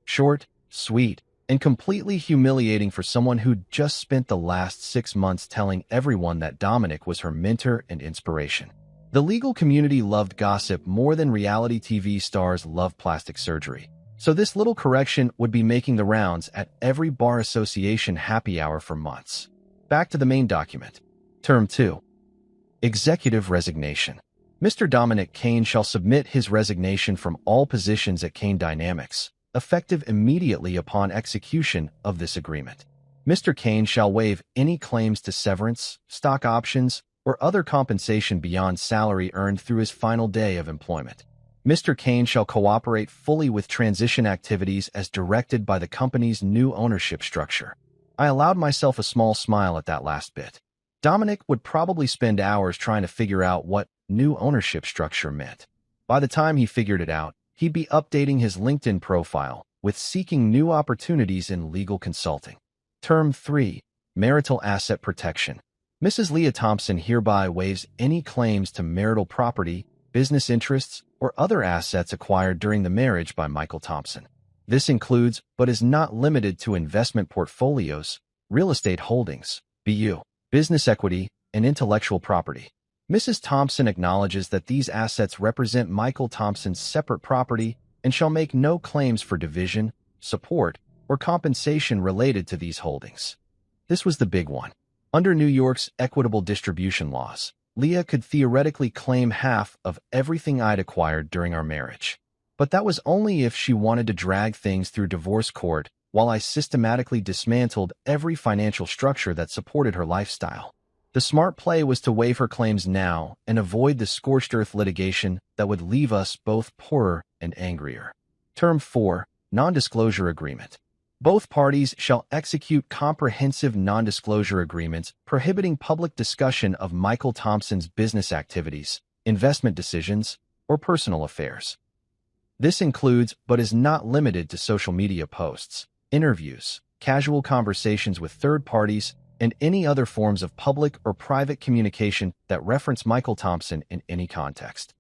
Speaker 1: Short, sweet, and completely humiliating for someone who'd just spent the last 6 months telling everyone that Dominic was her mentor and inspiration. The legal community loved gossip more than reality TV stars love plastic surgery, so this little correction would be making the rounds at every bar association happy hour for months. Back to the main document. Term 2. Executive resignation. Mr. Dominic Kane shall submit his resignation from all positions at Kane Dynamics, effective immediately upon execution of this agreement. Mr. Kane shall waive any claims to severance, stock options, or other compensation beyond salary earned through his final day of employment. Mr. Kane shall cooperate fully with transition activities as directed by the company's new ownership structure. I allowed myself a small smile at that last bit. Dominic would probably spend hours trying to figure out what new ownership structure meant. By the time he figured it out, he'd be updating his LinkedIn profile with seeking new opportunities in legal consulting. Term 3. Marital asset protection. Mrs. Leah Thompson hereby waives any claims to marital property, business interests, or other assets acquired during the marriage by Michael Thompson. This includes, but is not limited to, investment portfolios, real estate holdings, BU, business equity, and intellectual property. Mrs. Thompson acknowledges that these assets represent Michael Thompson's separate property and shall make no claims for division, support, or compensation related to these holdings. This was the big one. Under New York's equitable distribution laws, Leah could theoretically claim half of everything I'd acquired during our marriage. But that was only if she wanted to drag things through divorce court while I systematically dismantled every financial structure that supported her lifestyle. The smart play was to waive her claims now and avoid the scorched earth litigation that would leave us both poorer and angrier. Term 4. Non-disclosure agreement. Both parties shall execute comprehensive non-disclosure agreements prohibiting public discussion of Michael Thompson's business activities, investment decisions, or personal affairs. This includes, but is not limited to, social media posts, interviews, casual conversations with third parties, and any other forms of public or private communication that reference Michael Thompson in any context.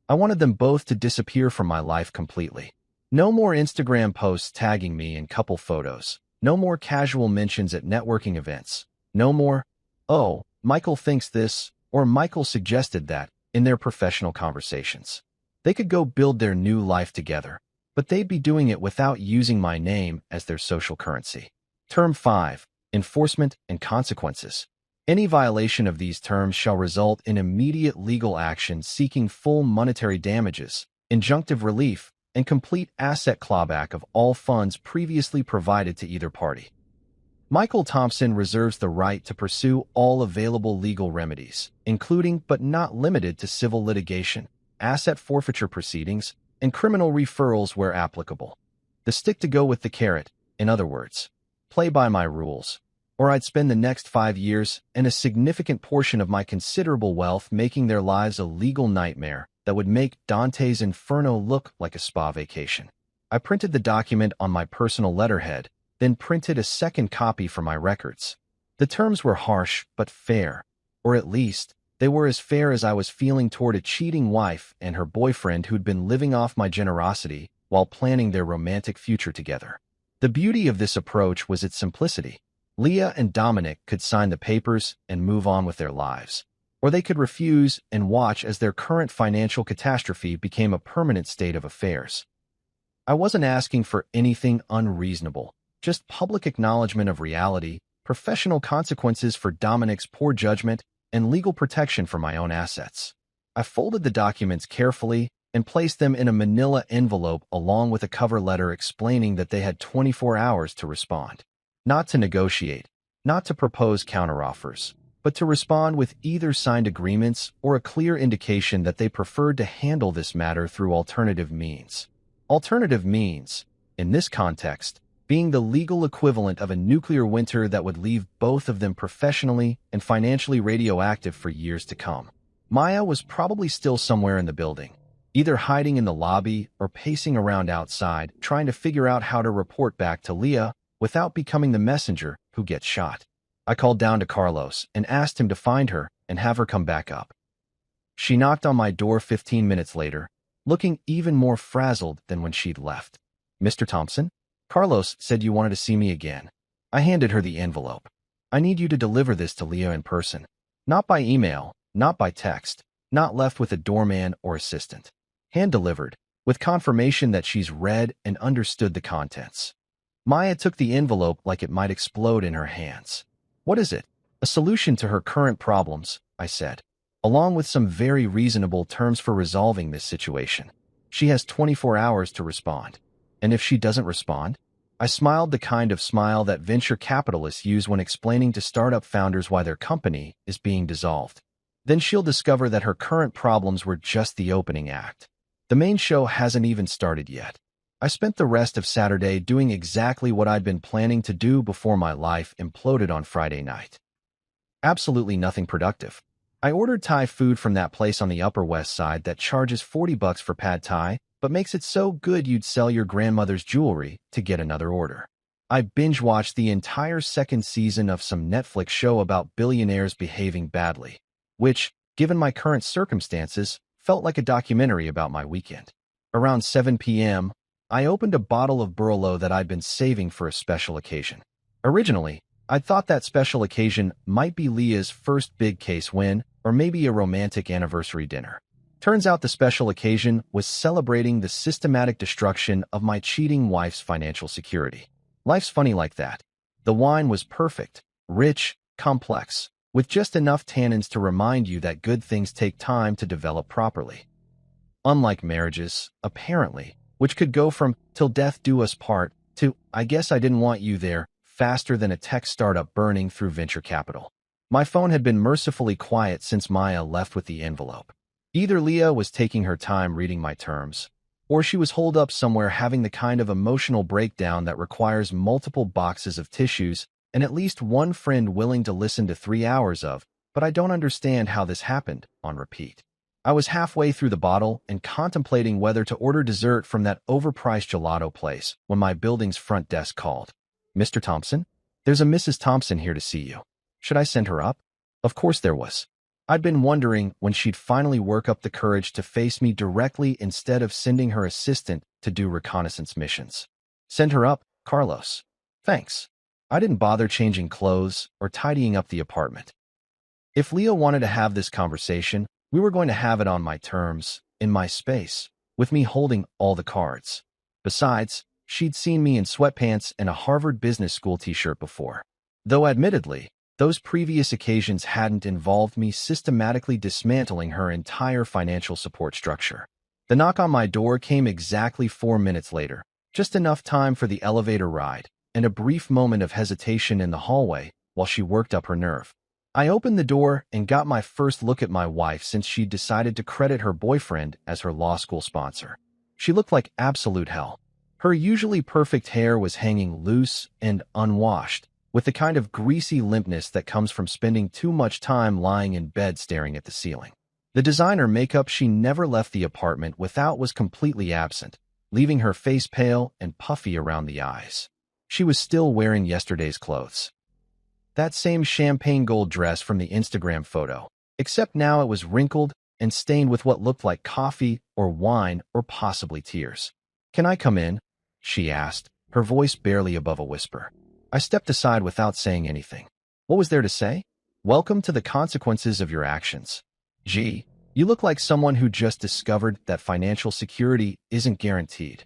Speaker 1: I wanted them both to disappear from my life completely. No more Instagram posts tagging me in couple photos. No more casual mentions at networking events. No more, "Oh, Michael thinks this," or "Michael suggested that," in their professional conversations. They could go build their new life together, but they'd be doing it without using my name as their social currency. Term 5. Enforcement and consequences. Any violation of these terms shall result in immediate legal action seeking full monetary damages, injunctive relief, and complete asset clawback of all funds previously provided to either party. Michael Thompson reserves the right to pursue all available legal remedies, including but not limited to civil litigation, asset forfeiture proceedings, and criminal referrals where applicable. The stick to go with the carrot, in other words, play by my rules, or I'd spend the next 5 years and a significant portion of my considerable wealth making their lives a legal nightmare that would make Dante's Inferno look like a spa vacation. I printed the document on my personal letterhead, then printed a second copy for my records. The terms were harsh but fair, or at least, they were as fair as I was feeling toward a cheating wife and her boyfriend who'd been living off my generosity while planning their romantic future together. The beauty of this approach was its simplicity. Leah and Dominic could sign the papers and move on with their lives, or they could refuse and watch as their current financial catastrophe became a permanent state of affairs. I wasn't asking for anything unreasonable, just public acknowledgement of reality, professional consequences for Dominic's poor judgment, and legal protection for my own assets. I folded the documents carefully and placed them in a manila envelope along with a cover letter explaining that they had 24 hours to respond. Not to negotiate, not to propose counteroffers, but to respond with either signed agreements or a clear indication that they preferred to handle this matter through alternative means. Alternative means, in this context, being the legal equivalent of a nuclear winter that would leave both of them professionally and financially radioactive for years to come. Maya was probably still somewhere in the building, either hiding in the lobby or pacing around outside, trying to figure out how to report back to Leah without becoming the messenger who gets shot. I called down to Carlos and asked him to find her and have her come back up. She knocked on my door 15 minutes later, looking even more frazzled than when she'd left. "Mr. Thompson? Carlos said you wanted to see me again." I handed her the envelope. "I need you to deliver this to Leah in person. Not by email, not by text, not left with a doorman or assistant. Hand-delivered, with confirmation that she's read and understood the contents." Maya took the envelope like it might explode in her hands. "What is it?" "A solution to her current problems," I said, "along with some very reasonable terms for resolving this situation. She has 24 hours to respond. And if she doesn't respond?" I smiled the kind of smile that venture capitalists use when explaining to startup founders why their company is being dissolved. "Then she'll discover that her current problems were just the opening act. The main show hasn't even started yet." I spent the rest of Saturday doing exactly what I'd been planning to do before my life imploded on Friday night. Absolutely nothing productive. I ordered Thai food from that place on the Upper West Side that charges $40 for pad Thai, but makes it so good you'd sell your grandmother's jewelry to get another order. I binge-watched the entire second season of some Netflix show about billionaires behaving badly, which, given my current circumstances, felt like a documentary about my weekend. Around 7 p.m., I opened a bottle of Burlo that I'd been saving for a special occasion. Originally, I'd thought that special occasion might be Leah's first big case win, or maybe a romantic anniversary dinner. Turns out the special occasion was celebrating the systematic destruction of my cheating wife's financial security. Life's funny like that. The wine was perfect, rich, complex, with just enough tannins to remind you that good things take time to develop properly. Unlike marriages, apparently, which could go from "till death do us part" to "I guess I didn't want you there" faster than a tech startup burning through venture capital. My phone had been mercifully quiet since Maya left with the envelope. Either Leah was taking her time reading my terms, Or she was holed up somewhere having the kind of emotional breakdown that requires multiple boxes of tissues and at least one friend willing to listen to 3 hours of, "But I don't understand how this happened," on repeat. I was halfway through the bottle and contemplating whether to order dessert from that overpriced gelato place when my building's front desk called. "Mr. Thompson? There's a Mrs. Thompson here to see you. Should I send her up?" Of course there was. I'd been wondering when she'd finally work up the courage to face me directly instead of sending her assistant to do reconnaissance missions. "Send her up, Carlos." "Thanks." I didn't bother changing clothes or tidying up the apartment. If Leah wanted to have this conversation, we were going to have it on my terms, in my space, with me holding all the cards. Besides, she'd seen me in sweatpants and a Harvard Business School t-shirt before. Though admittedly, those previous occasions hadn't involved me systematically dismantling her entire financial support structure. The knock on my door came exactly 4 minutes later, just enough time for the elevator ride and a brief moment of hesitation in the hallway while she worked up her nerve. I opened the door and got my first look at my wife since she'd decided to credit her boyfriend as her law school sponsor. She looked like absolute hell. Her usually perfect hair was hanging loose and unwashed, with the kind of greasy limpness that comes from spending too much time lying in bed staring at the ceiling. The designer makeup she never left the apartment without was completely absent, leaving her face pale and puffy around the eyes. She was still wearing yesterday's clothes. That same champagne gold dress from the Instagram photo, except now it was wrinkled and stained with what looked like coffee or wine or possibly tears. "Can I come in?" she asked, her voice barely above a whisper. I stepped aside without saying anything. What was there to say? "Welcome to the consequences of your actions. Gee, you look like someone who just discovered that financial security isn't guaranteed.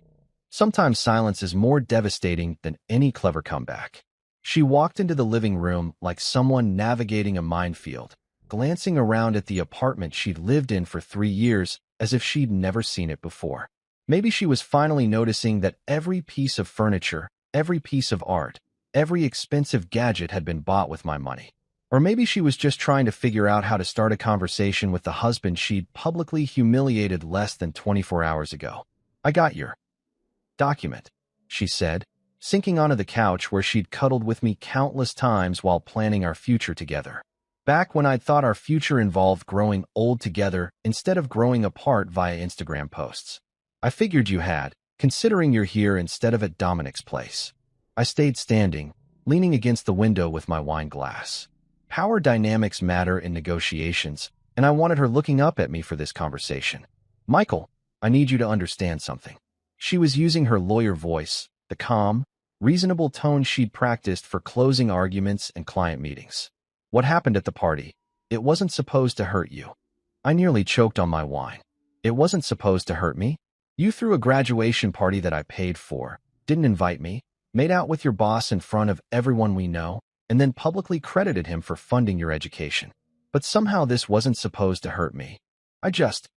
Speaker 1: Sometimes silence is more devastating than any clever comeback." She walked into the living room like someone navigating a minefield, glancing around at the apartment she'd lived in for 3 years as if she'd never seen it before. Maybe she was finally noticing that every piece of furniture, every piece of art, every expensive gadget had been bought with my money. Or maybe she was just trying to figure out how to start a conversation with the husband she'd publicly humiliated less than 24 hours ago. "I got your document," she said, sinking onto the couch where she'd cuddled with me countless times while planning our future together. Back when I'd thought our future involved growing old together instead of growing apart via Instagram posts. "I figured you had, considering you're here instead of at Dominic's place." I stayed standing, leaning against the window with my wine glass. Power dynamics matter in negotiations, and I wanted her looking up at me for this conversation. "Michael, I need you to understand something." She was using her lawyer voice, the calm, reasonable tone she'd practiced for closing arguments and client meetings. "What happened at the party? It wasn't supposed to hurt you." I nearly choked on my wine. "It wasn't supposed to hurt me? You threw a graduation party that I paid for, didn't invite me, made out with your boss in front of everyone we know, and then publicly credited him for funding your education. But somehow this wasn't supposed to hurt me. I just—"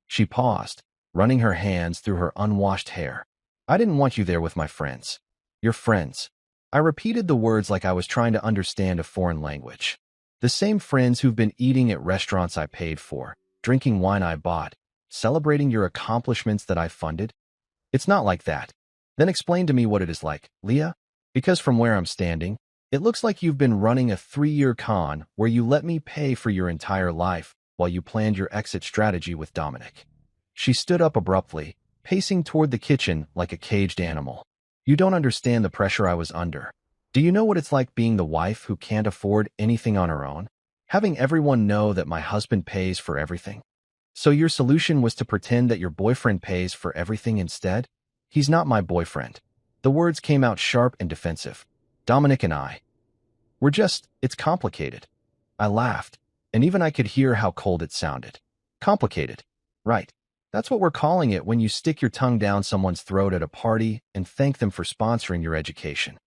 Speaker 1: She paused, running her hands through her unwashed hair. "I didn't want you there with my friends." "Your friends." I repeated the words like I was trying to understand a foreign language. "The same friends who've been eating at restaurants I paid for, drinking wine I bought, celebrating your accomplishments that I funded?" "It's not like that." "Then explain to me what it is like, Leah. Because from where I'm standing, it looks like you've been running a 3-year con where you let me pay for your entire life while you planned your exit strategy with Dominic." She stood up abruptly, pacing toward the kitchen like a caged animal. "You don't understand the pressure I was under. Do you know what it's like being the wife who can't afford anything on her own? Having everyone know that my husband pays for everything? So your solution was to pretend that your boyfriend pays for everything instead? He's not my boyfriend." The words came out sharp and defensive. "Dominic and it's complicated." I laughed, and even I could hear how cold it sounded. "Complicated. Right. That's what we're calling it when you stick your tongue down someone's throat at a party and thank them for sponsoring your education."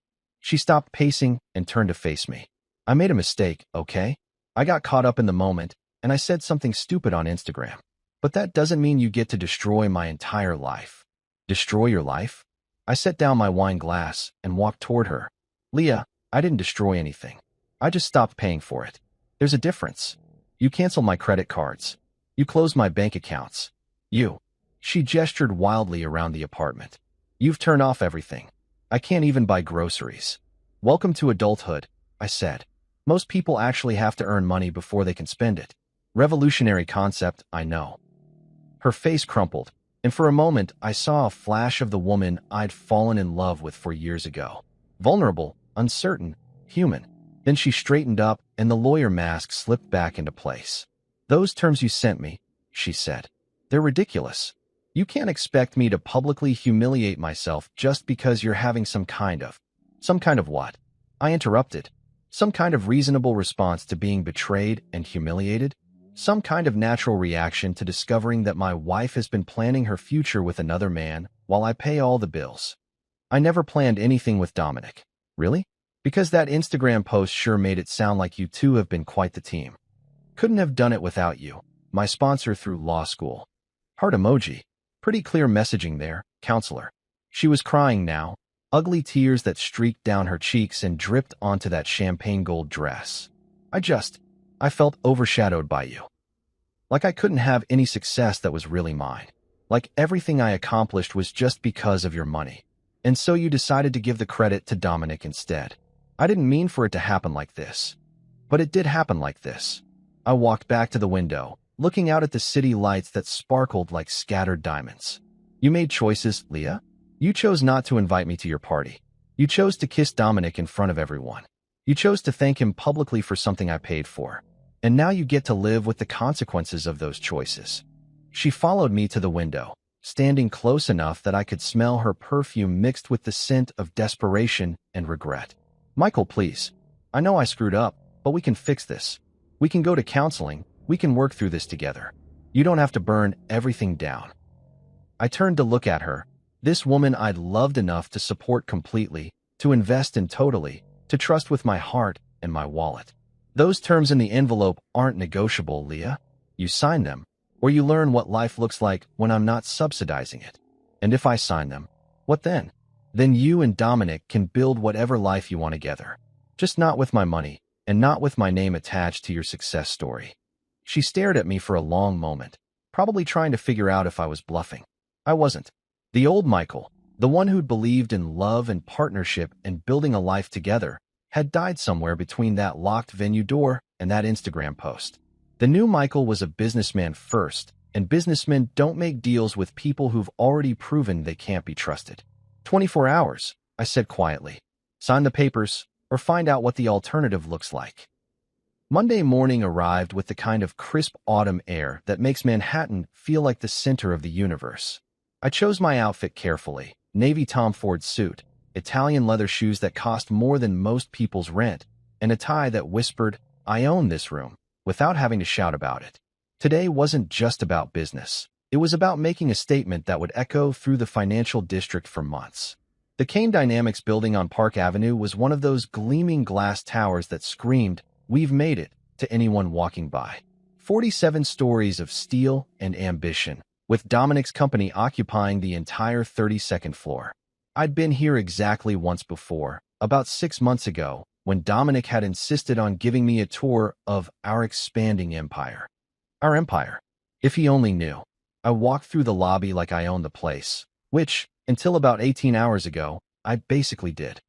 Speaker 1: She stopped pacing and turned to face me. "I made a mistake, okay? I got caught up in the moment, and I said something stupid on Instagram. But that doesn't mean you get to destroy my entire life." "Destroy your life?" I set down my wine glass and walked toward her. "Leah, I didn't destroy anything. I just stopped paying for it. There's a difference. You canceled my credit cards. You closed my bank accounts. You She gestured wildly around the apartment. You've turned off everything. I can't even buy groceries. Welcome to adulthood, I said. Most people actually have to earn money before they can spend it. Revolutionary concept, I know. Her face crumpled, and for a moment I saw a flash of the woman I'd fallen in love with 4 years ago. Vulnerable, uncertain, human. Then she straightened up and the lawyer mask slipped back into place. Those terms you sent me, she said. They're ridiculous. You can't expect me to publicly humiliate myself just because you're having some kind of what? I interrupted. Some kind of reasonable response to being betrayed and humiliated? Some kind of natural reaction to discovering that my wife has been planning her future with another man while I pay all the bills. I never planned anything with Dominic. Really? Because that Instagram post sure made it sound like you two have been quite the team. Couldn't have done it without you, my sponsor through law school. Heart emoji. Pretty clear messaging there, counselor. She was crying now, ugly tears that streaked down her cheeks and dripped onto that champagne gold dress. I felt overshadowed by you. Like I couldn't have any success that was really mine. Like everything I accomplished was just because of your money. And so you decided to give the credit to Dominic instead. I didn't mean for it to happen like this. But it did happen like this. I walked back to the window, looking out at the city lights that sparkled like scattered diamonds. You made choices, Leah. You chose not to invite me to your party. You chose to kiss Dominic in front of everyone. You chose to thank him publicly for something I paid for. And now you get to live with the consequences of those choices. She followed me to the window, standing close enough that I could smell her perfume mixed with the scent of desperation and regret. Michael, please. I know I screwed up, but we can fix this. We can go to counseling. We can work through this together. You don't have to burn everything down. I turned to look at her, this woman I'd loved enough to support completely, to invest in totally, to trust with my heart and my wallet. Those terms in the envelope aren't negotiable, Leah. You sign them, or you learn what life looks like when I'm not subsidizing it. And if I sign them, what then? Then you and Dominic can build whatever life you want together. Just not with my money, and not with my name attached to your success story. She stared at me for a long moment, probably trying to figure out if I was bluffing. I wasn't. The old Michael, the one who'd believed in love and partnership and building a life together, had died somewhere between that locked venue door and that Instagram post. The new Michael was a businessman first, and businessmen don't make deals with people who've already proven they can't be trusted. 24 hours, I said quietly. Sign the papers, or find out what the alternative looks like. Monday morning arrived with the kind of crisp autumn air that makes Manhattan feel like the center of the universe. I chose my outfit carefully, navy Tom Ford suit, Italian leather shoes that cost more than most people's rent, and a tie that whispered, I own this room, without having to shout about it. Today wasn't just about business. It was about making a statement that would echo through the financial district for months. The Kane Dynamics building on Park Avenue was one of those gleaming glass towers that screamed, "We've made it," to anyone walking by. 47 stories of steel and ambition, with Dominic's company occupying the entire 32nd floor. I'd been here exactly once before, about 6 months ago, when Dominic had insisted on giving me a tour of our expanding empire. Our empire. If he only knew. I walked through the lobby like I owned the place, which, until about 18 hours ago, I basically did.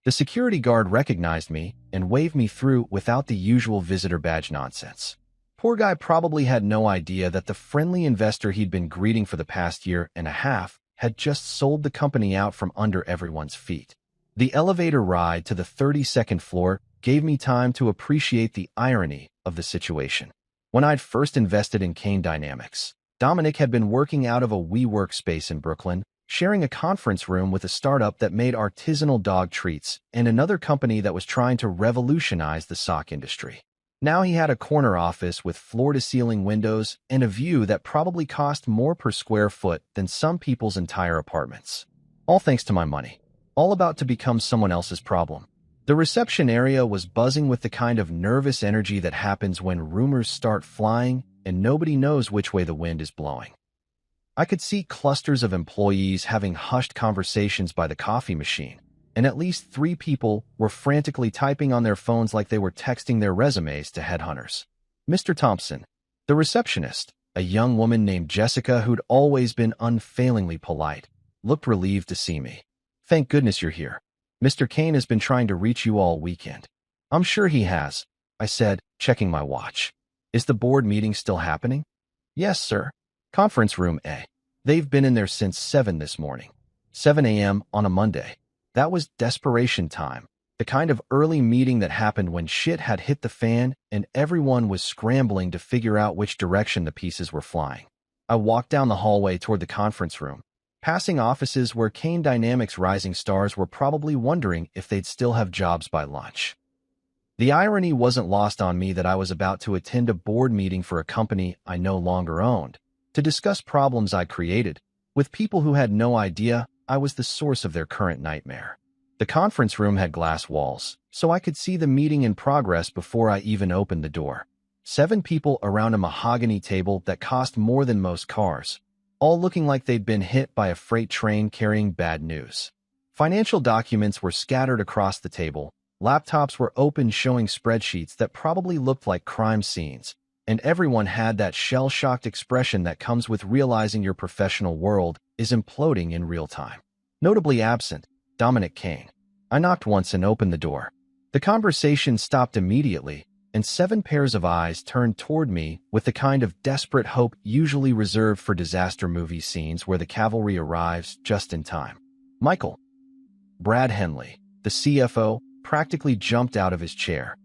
Speaker 1: The security guard recognized me and waved me through without the usual visitor badge nonsense. Poor guy probably had no idea that the friendly investor he'd been greeting for the past year and a half had just sold the company out from under everyone's feet. The elevator ride to the 32nd floor gave me time to appreciate the irony of the situation. When I'd first invested in Kane Dynamics, Dominic had been working out of a WeWork space in Brooklyn, sharing a conference room with a startup that made artisanal dog treats and another company that was trying to revolutionize the sock industry. Now he had a corner office with floor-to-ceiling windows and a view that probably cost more per square foot than some people's entire apartments. All thanks to my money. All about to become someone else's problem. The reception area was buzzing with the kind of nervous energy that happens when rumors start flying and nobody knows which way the wind is blowing. I could see clusters of employees having hushed conversations by the coffee machine, and at least 3 people were frantically typing on their phones like they were texting their resumes to headhunters. Mr. Thompson, the receptionist, A young woman named Jessica, who'd always been unfailingly polite, looked relieved to see me. "Thank goodness you're here. Mr. Kane has been trying to reach you all weekend." "I'm sure he has," I said, checking my watch. "Is the board meeting still happening?" "Yes, sir. Conference room A. They've been in there since 7 this morning. 7 a.m. on a Monday. That was desperation time. The kind of early meeting that happened when shit had hit the fan and everyone was scrambling to figure out which direction the pieces were flying." I walked down the hallway toward the conference room, passing offices where Kane Dynamics rising stars were probably wondering if they'd still have jobs by lunch. The irony wasn't lost on me that I was about to attend a board meeting for a company I no longer owned, to discuss problems I created, with people who had no idea I was the source of their current nightmare. The conference room had glass walls, so I could see the meeting in progress before I even opened the door. 7 people around a mahogany table that cost more than most cars, all looking like they'd been hit by a freight train carrying bad news. Financial documents were scattered across the table, laptops were open showing spreadsheets that probably looked like crime scenes, and everyone had that shell-shocked expression that comes with realizing your professional world is imploding in real time. Notably absent, Dominic Kane. I knocked once and opened the door. The conversation stopped immediately, and 7 pairs of eyes turned toward me with the kind of desperate hope usually reserved for disaster movie scenes where the cavalry arrives just in time. "Michael." Brad Henley, the CFO, practically jumped out of his chair.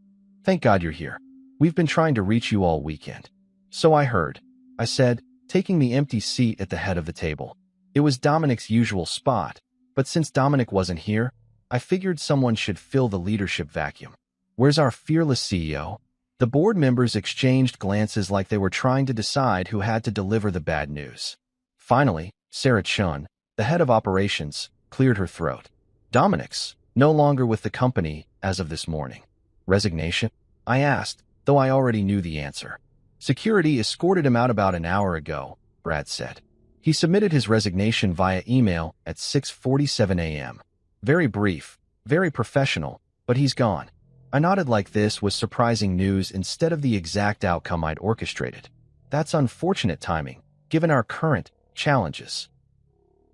Speaker 1: "Thank God you're here. We've been trying to reach you all weekend." "So I heard," I said, taking the empty seat at the head of the table. It was Dominic's usual spot, but since Dominic wasn't here, I figured someone should fill the leadership vacuum. "Where's our fearless CEO?" The board members exchanged glances like they were trying to decide who had to deliver the bad news. Finally, Sarah Chun, the head of operations, cleared her throat. "Dominic's no longer with the company as of this morning." "Resignation?" I asked, though I already knew the answer. "Security escorted him out about an hour ago," Brad said. "He submitted his resignation via email at 6:47 a.m. Very brief, very professional, but he's gone." I nodded like this was surprising news instead of the exact outcome I'd orchestrated. "That's unfortunate timing, given our current challenges."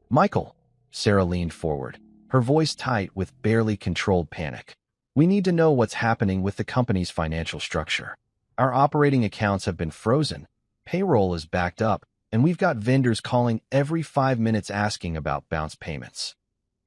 Speaker 1: "Michael," Sarah leaned forward, her voice tight with barely controlled panic. "We need to know what's happening with the company's financial structure. Our operating accounts have been frozen, payroll is backed up, and we've got vendors calling every 5 minutes asking about bounce payments.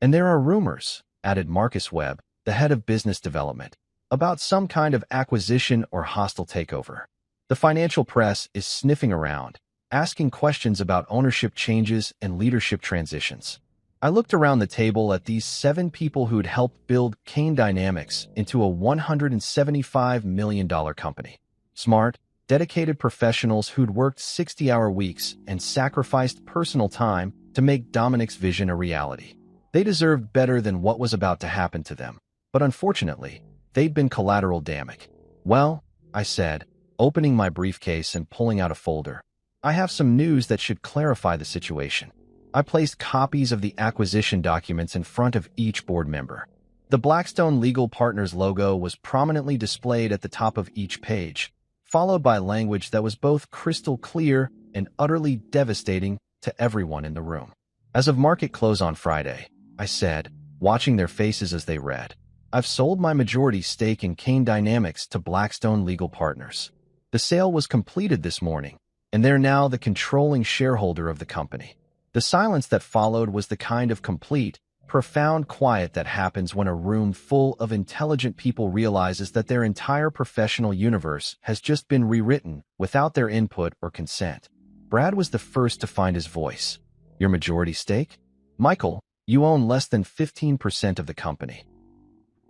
Speaker 1: And there are rumors," added Marcus Webb, the head of business development, "about some kind of acquisition or hostile takeover. The financial press is sniffing around, asking questions about ownership changes and leadership transitions." I looked around the table at these 7 people who'd helped build Kane Dynamics into a $175 million company. Smart, dedicated professionals who'd worked 60-hour weeks and sacrificed personal time to make Dominic's vision a reality. They deserved better than what was about to happen to them, but unfortunately, they'd been collateral damage. "Well," I said, opening my briefcase and pulling out a folder, "I have some news that should clarify the situation." I placed copies of the acquisition documents in front of each board member. The Blackstone Legal Partners logo was prominently displayed at the top of each page, followed by language that was both crystal clear and utterly devastating to everyone in the room. "As of market close on Friday," I said, watching their faces as they read, "I've sold my majority stake in Kane Dynamics to Blackstone Legal Partners. The sale was completed this morning, and they're now the controlling shareholder of the company." The silence that followed was the kind of complete, profound quiet that happens when a room full of intelligent people realizes that their entire professional universe has just been rewritten without their input or consent. Brad was the first to find his voice. "Your majority stake? Michael, you own less than 15% of the company."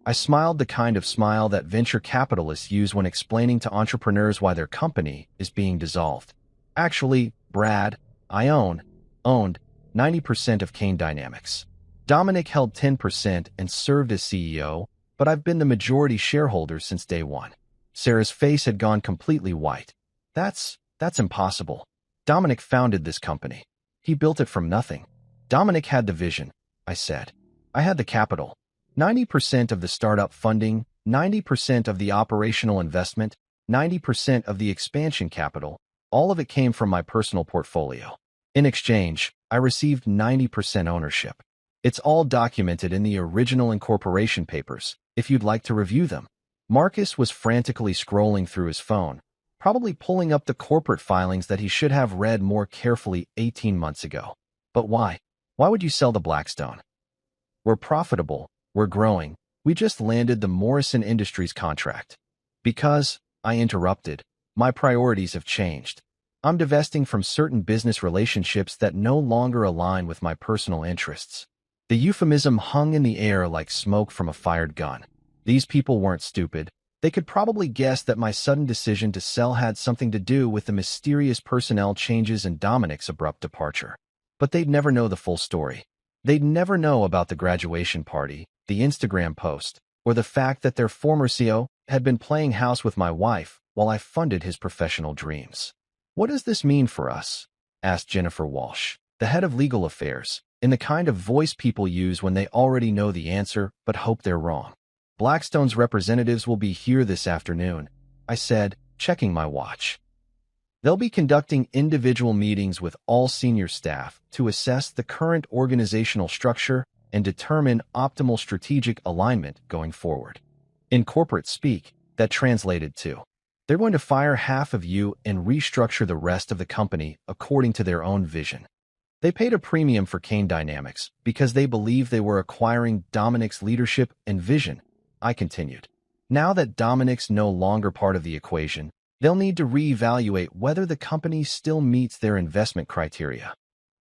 Speaker 1: I smiled the kind of smile that venture capitalists use when explaining to entrepreneurs why their company is being dissolved. "Actually, Brad, I owned 90% of Kane Dynamics. Dominic held 10% and served as CEO, but I've been the majority shareholder since day one." Sarah's face had gone completely white. That's impossible. Dominic founded this company. He built it from nothing." "Dominic had the vision," I said. "I had the capital. 90% of the startup funding, 90% of the operational investment, 90% of the expansion capital, All of it came from my personal portfolio. In exchange, I received 90% ownership. It's all documented in the original incorporation papers, if you'd like to review them. Marcus was frantically scrolling through his phone, probably pulling up the corporate filings that he should have read more carefully 18 months ago. But why? Why would you sell the Blackstone? We're profitable, we're growing, we just landed the Morrison Industries contract. Because, I interrupted, my priorities have changed. I'm divesting from certain business relationships that no longer align with my personal interests. The euphemism hung in the air like smoke from a fired gun. These people weren't stupid. They could probably guess that my sudden decision to sell had something to do with the mysterious personnel changes and Dominic's abrupt departure. But they'd never know the full story. They'd never know about the graduation party, the Instagram post, or the fact that their former CEO had been playing house with my wife while I funded his professional dreams. "What does this mean for us?" asked Jennifer Walsh, the head of legal affairs, in the kind of voice people use when they already know the answer but hope they're wrong. "Blackstone's representatives will be here this afternoon," I said, checking my watch. "They'll be conducting individual meetings with all senior staff to assess the current organizational structure and determine optimal strategic alignment going forward." In corporate speak, that translated to, they're going to fire half of you and restructure the rest of the company according to their own vision. They paid a premium for Kane Dynamics because they believed they were acquiring Dominic's leadership and vision, I continued. Now that Dominic's no longer part of the equation, they'll need to reevaluate whether the company still meets their investment criteria.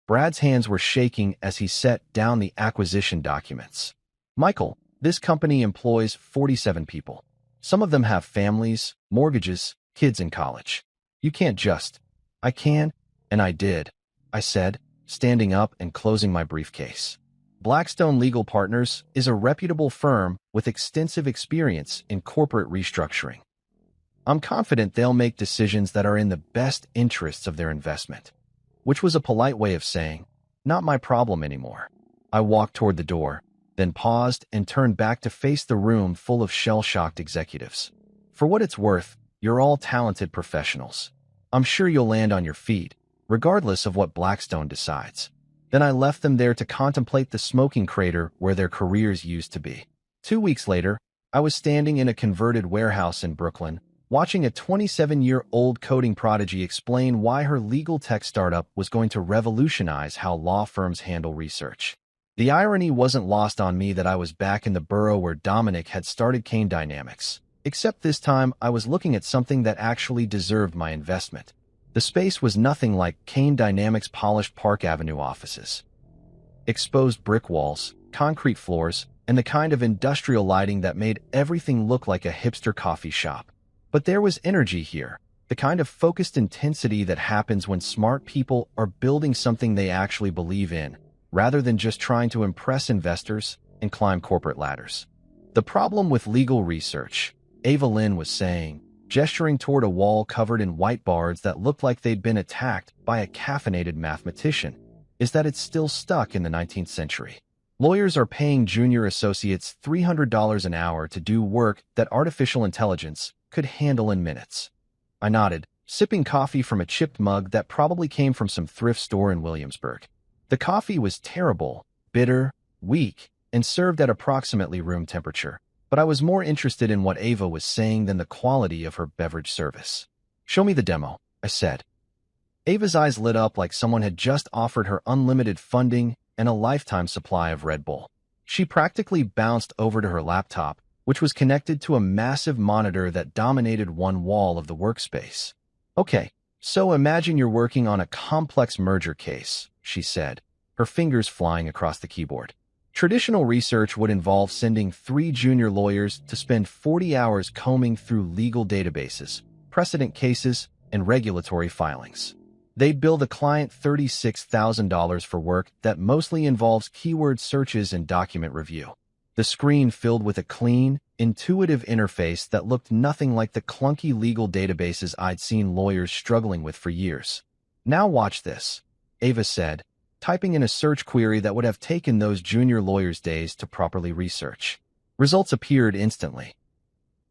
Speaker 1: Brad's hands were shaking as he set down the acquisition documents. "Michael, this company employs 47 people. Some of them have families, mortgages, kids in college. You can't just—" "I can, and I did," I said, standing up and closing my briefcase. Blackstone Legal Partners is a reputable firm with extensive experience in corporate restructuring. I'm confident they'll make decisions that are in the best interests of their investment. Which was a polite way of saying, not my problem anymore. I walked toward the door, then paused and turned back to face the room full of shell-shocked executives. "For what it's worth, you're all talented professionals. I'm sure you'll land on your feet, regardless of what Blackstone decides." Then I left them there to contemplate the smoking crater where their careers used to be. 2 weeks later, I was standing in a converted warehouse in Brooklyn, watching a 27-year-old coding prodigy explain why her legal tech startup was going to revolutionize how law firms handle research. The irony wasn't lost on me that I was back in the borough where Dominic had started Kane Dynamics, except this time I was looking at something that actually deserved my investment. The space was nothing like Kane Dynamics' polished Park Avenue offices. Exposed brick walls, concrete floors, and the kind of industrial lighting that made everything look like a hipster coffee shop. But there was energy here, the kind of focused intensity that happens when smart people are building something they actually believe in, rather than just trying to impress investors and climb corporate ladders. "The problem with legal research," Ava Lynn was saying, gesturing toward a wall covered in whiteboards that looked like they'd been attacked by a caffeinated mathematician, "is that it's still stuck in the 19th century. Lawyers are paying junior associates $300 an hour to do work that artificial intelligence could handle in minutes." I nodded, sipping coffee from a chipped mug that probably came from some thrift store in Williamsburg. The coffee was terrible, bitter, weak, and served at approximately room temperature, but I was more interested in what Ava was saying than the quality of her beverage service. "Show me the demo," I said. Ava's eyes lit up like someone had just offered her unlimited funding and a lifetime supply of Red Bull. She practically bounced over to her laptop, which was connected to a massive monitor that dominated one wall of the workspace. "Okay, so imagine you're working on a complex merger case," she said, her fingers flying across the keyboard. "Traditional research would involve sending 3 junior lawyers to spend 40 hours combing through legal databases, precedent cases, and regulatory filings. They'd bill the client $36,000 for work that mostly involves keyword searches and document review. The screen filled with a clean, intuitive interface that looked nothing like the clunky legal databases I'd seen lawyers struggling with for years. "Now watch this," Ava said, typing in a search query that would have taken those junior lawyers days to properly research. Results appeared instantly.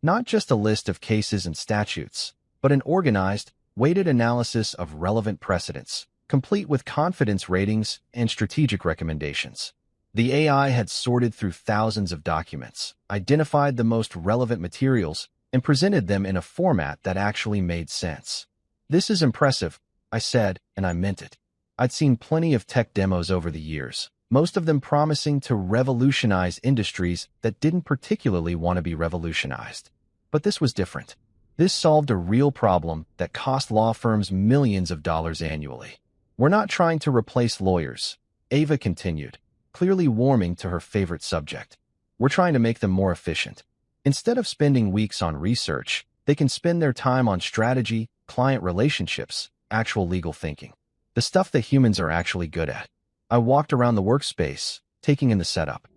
Speaker 1: Not just a list of cases and statutes, but an organized, weighted analysis of relevant precedents, complete with confidence ratings and strategic recommendations. The AI had sorted through thousands of documents, identified the most relevant materials, and presented them in a format that actually made sense. "This is impressive," I said, and I meant it. I'd seen plenty of tech demos over the years, most of them promising to revolutionize industries that didn't particularly want to be revolutionized. But this was different. This solved a real problem that cost law firms millions of dollars annually. "We're not trying to replace lawyers," Ava continued, clearly warming to her favorite subject. "We're trying to make them more efficient. Instead of spending weeks on research, they can spend their time on strategy, client relationships, actual legal thinking. The stuff that humans are actually good at." I walked around the workspace, taking in the setup.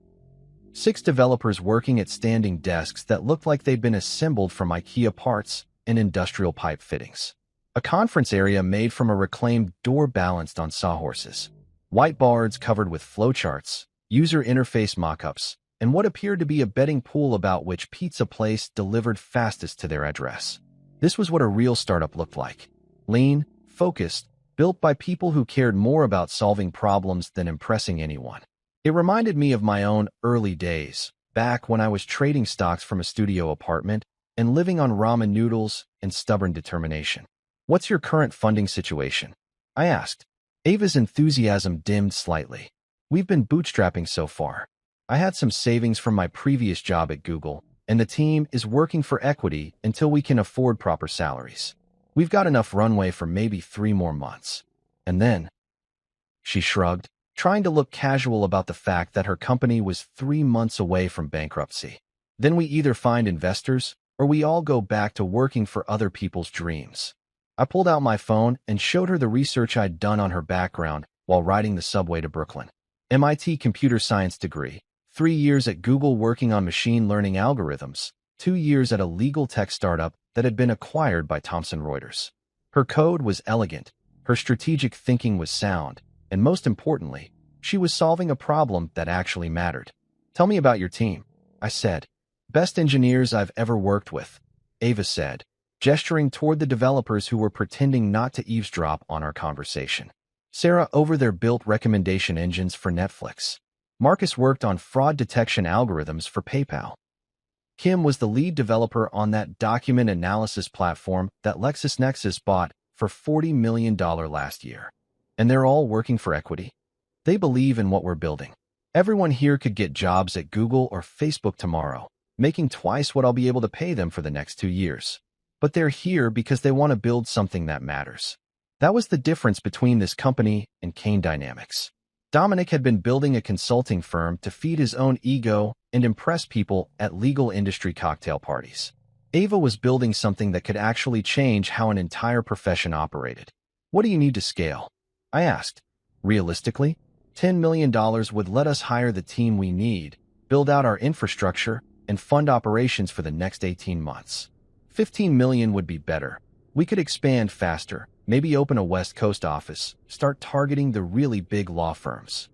Speaker 1: 6 developers working at standing desks that looked like they'd been assembled from IKEA parts and industrial pipe fittings. A conference area made from a reclaimed door balanced on sawhorses. Whiteboards covered with flowcharts, user interface mockups, and what appeared to be a betting pool about which pizza place delivered fastest to their address. This was what a real startup looked like. Lean, focused, built by people who cared more about solving problems than impressing anyone. It reminded me of my own early days, back when I was trading stocks from a studio apartment and living on ramen noodles and stubborn determination. "What's your current funding situation?" I asked. Ava's enthusiasm dimmed slightly. "We've been bootstrapping so far. I had some savings from my previous job at Google, and the team is working for equity until we can afford proper salaries. We've got enough runway for maybe 3 more months. And then..." She shrugged, trying to look casual about the fact that her company was 3 months away from bankruptcy. "Then we either find investors, or we all go back to working for other people's dreams." I pulled out my phone and showed her the research I'd done on her background while riding the subway to Brooklyn. MIT computer science degree, 3 years at Google working on machine learning algorithms, 2 years at a legal tech startup that had been acquired by Thomson Reuters. Her code was elegant, her strategic thinking was sound, and most importantly, she was solving a problem that actually mattered. "Tell me about your team," I said. "Best engineers I've ever worked with," Ava said, gesturing toward the developers who were pretending not to eavesdrop on our conversation. Sarah over there built recommendation engines for Netflix. Marcus worked on fraud detection algorithms for PayPal. Kim was the lead developer on that document analysis platform that LexisNexis bought for $40 million last year. And they're all working for equity. They believe in what we're building. Everyone here could get jobs at Google or Facebook tomorrow, making twice what I'll be able to pay them for the next 2 years. But they're here because they want to build something that matters. That was the difference between this company and Kane Dynamics. Dominic had been building a consulting firm to feed his own ego and impress people at legal industry cocktail parties. Ava was building something that could actually change how an entire profession operated. "What do you need to scale?" I asked. "Realistically, $10 million would let us hire the team we need, build out our infrastructure, and fund operations for the next 18 months. 15 million would be better. We could expand faster, maybe open a West Coast office, start targeting the really big law firms."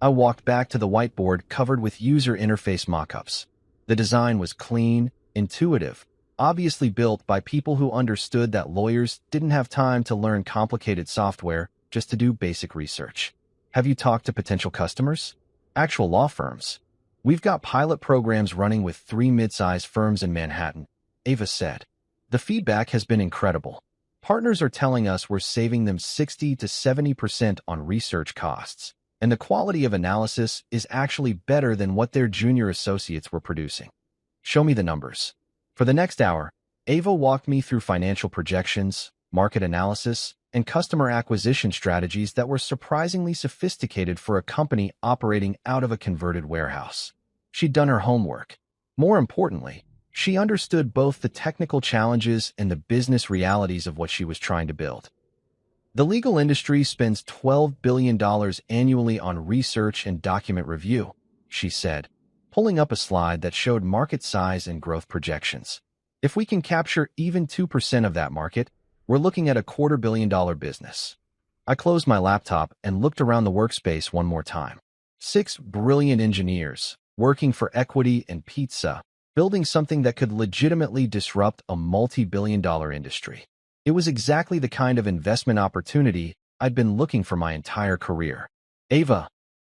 Speaker 1: I walked back to the whiteboard covered with user interface mockups. The design was clean, intuitive, obviously built by people who understood that lawyers didn't have time to learn complicated software just to do basic research. "Have you talked to potential customers?" "Actual law firms. We've got pilot programs running with 3 mid-size firms in Manhattan," Ava said. "The feedback has been incredible. Partners are telling us we're saving them 60 to 70% on research costs, and the quality of analysis is actually better than what their junior associates were producing." "Show me the numbers." For the next hour, Ava walked me through financial projections, market analysis, and customer acquisition strategies that were surprisingly sophisticated for a company operating out of a converted warehouse. She'd done her homework. More importantly, she understood both the technical challenges and the business realities of what she was trying to build. "The legal industry spends $12 billion annually on research and document review," she said, pulling up a slide that showed market size and growth projections. "If we can capture even 2% of that market, we're looking at a $250 million business." I closed my laptop and looked around the workspace one more time. 6 brilliant engineers, working for equity and pizza, building something that could legitimately disrupt a multi-billion-dollar industry. It was exactly the kind of investment opportunity I'd been looking for my entire career. Ava,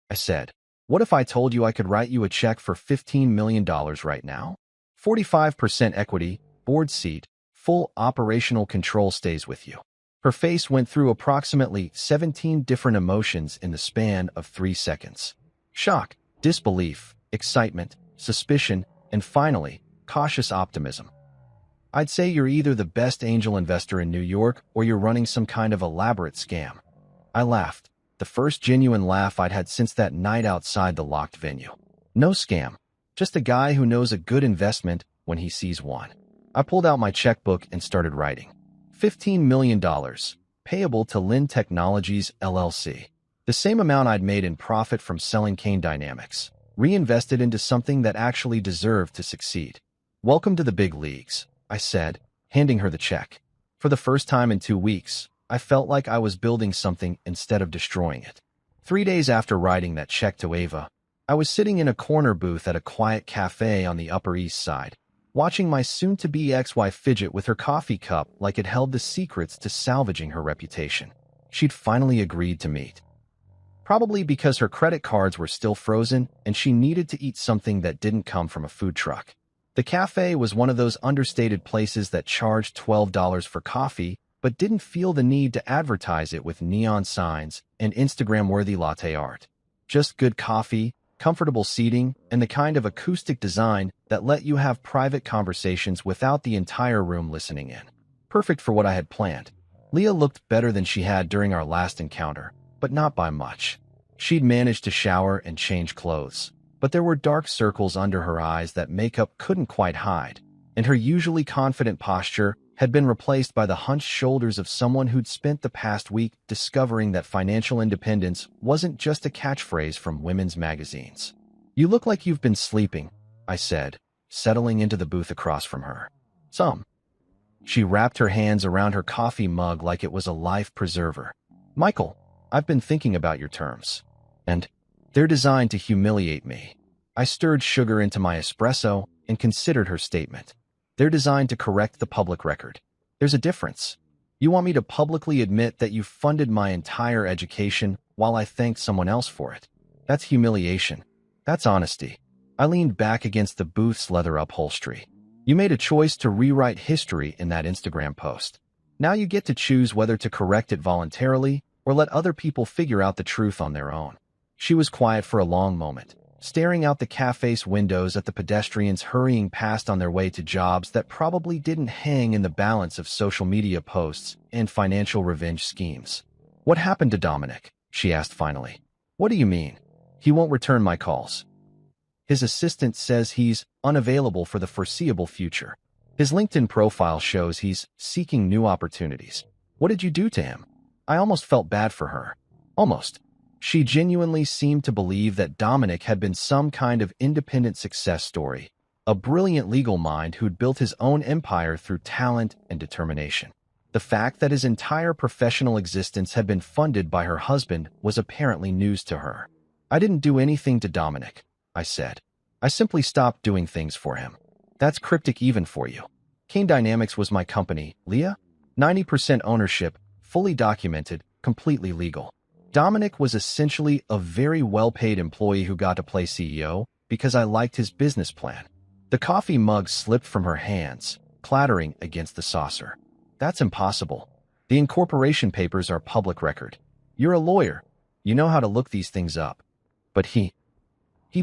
Speaker 1: I said, what if I told you I could write you a check for $15 million right now? 45% equity, board seat, full operational control stays with you. Her face went through approximately 17 different emotions in the span of 3 seconds. Shock, disbelief, excitement, suspicion, and finally, cautious optimism. I'd say you're either the best angel investor in New York or you're running some kind of elaborate scam. I laughed, the first genuine laugh I'd had since that night outside the locked venue. No scam, just a guy who knows a good investment when he sees one. I pulled out my checkbook and started writing. $15 million, payable to Lynn Technologies, LLC. The same amount I'd made in profit from selling Kane Dynamics, reinvested into something that actually deserved to succeed. Welcome to the big leagues, I said, handing her the check. For the first time in 2 weeks, I felt like I was building something instead of destroying it. 3 days after writing that check to Ava, I was sitting in a corner booth at a quiet cafe on the Upper East Side, watching my soon-to-be ex-wife fidget with her coffee cup like it held the secrets to salvaging her reputation. She'd finally agreed to meet. Probably because her credit cards were still frozen and she needed to eat something that didn't come from a food truck. The cafe was one of those understated places that charged $12 for coffee but didn't feel the need to advertise it with neon signs and Instagram-worthy latte art. Just good coffee, comfortable seating, and the kind of acoustic design that let you have private conversations without the entire room listening in. Perfect for what I had planned. Leah looked better than she had during our last encounter, but not by much. She'd managed to shower and change clothes, but there were dark circles under her eyes that makeup couldn't quite hide, and her usually confident posture had been replaced by the hunched shoulders of someone who'd spent the past week discovering that financial independence wasn't just a catchphrase from women's magazines. You look like you've been sleeping, I said, settling into the booth across from her. Some. She wrapped her hands around her coffee mug like it was a life preserver. Michael, I've been thinking about your terms. And they're designed to humiliate me. I stirred sugar into my espresso and considered her statement. They're designed to correct the public record. There's a difference. You want me to publicly admit that you funded my entire education while I thanked someone else for it. That's humiliation. That's honesty. I leaned back against the booth's leather upholstery. You made a choice to rewrite history in that Instagram post. Now you get to choose whether to correct it voluntarily or let other people figure out the truth on their own. She was quiet for a long moment, staring out the cafe's windows at the pedestrians hurrying past on their way to jobs that probably didn't hang in the balance of social media posts and financial revenge schemes. What happened to Dominic? She asked finally. What do you mean? He won't return my calls. His assistant says he's unavailable for the foreseeable future. His LinkedIn profile shows he's seeking new opportunities. What did you do to him? I almost felt bad for her. Almost. She genuinely seemed to believe that Dominic had been some kind of independent success story, a brilliant legal mind who'd built his own empire through talent and determination. The fact that his entire professional existence had been funded by her husband was apparently news to her. I didn't do anything to Dominic, I said. I simply stopped doing things for him. That's cryptic even for you. Kane Dynamics was my company, Leah. 90% ownership, fully documented, completely legal. Dominic was essentially a very well-paid employee who got to play CEO because I liked his business plan. The coffee mug slipped from her hands, clattering against the saucer. That's impossible. The incorporation papers are public record. You're a lawyer. You know how to look these things up. But he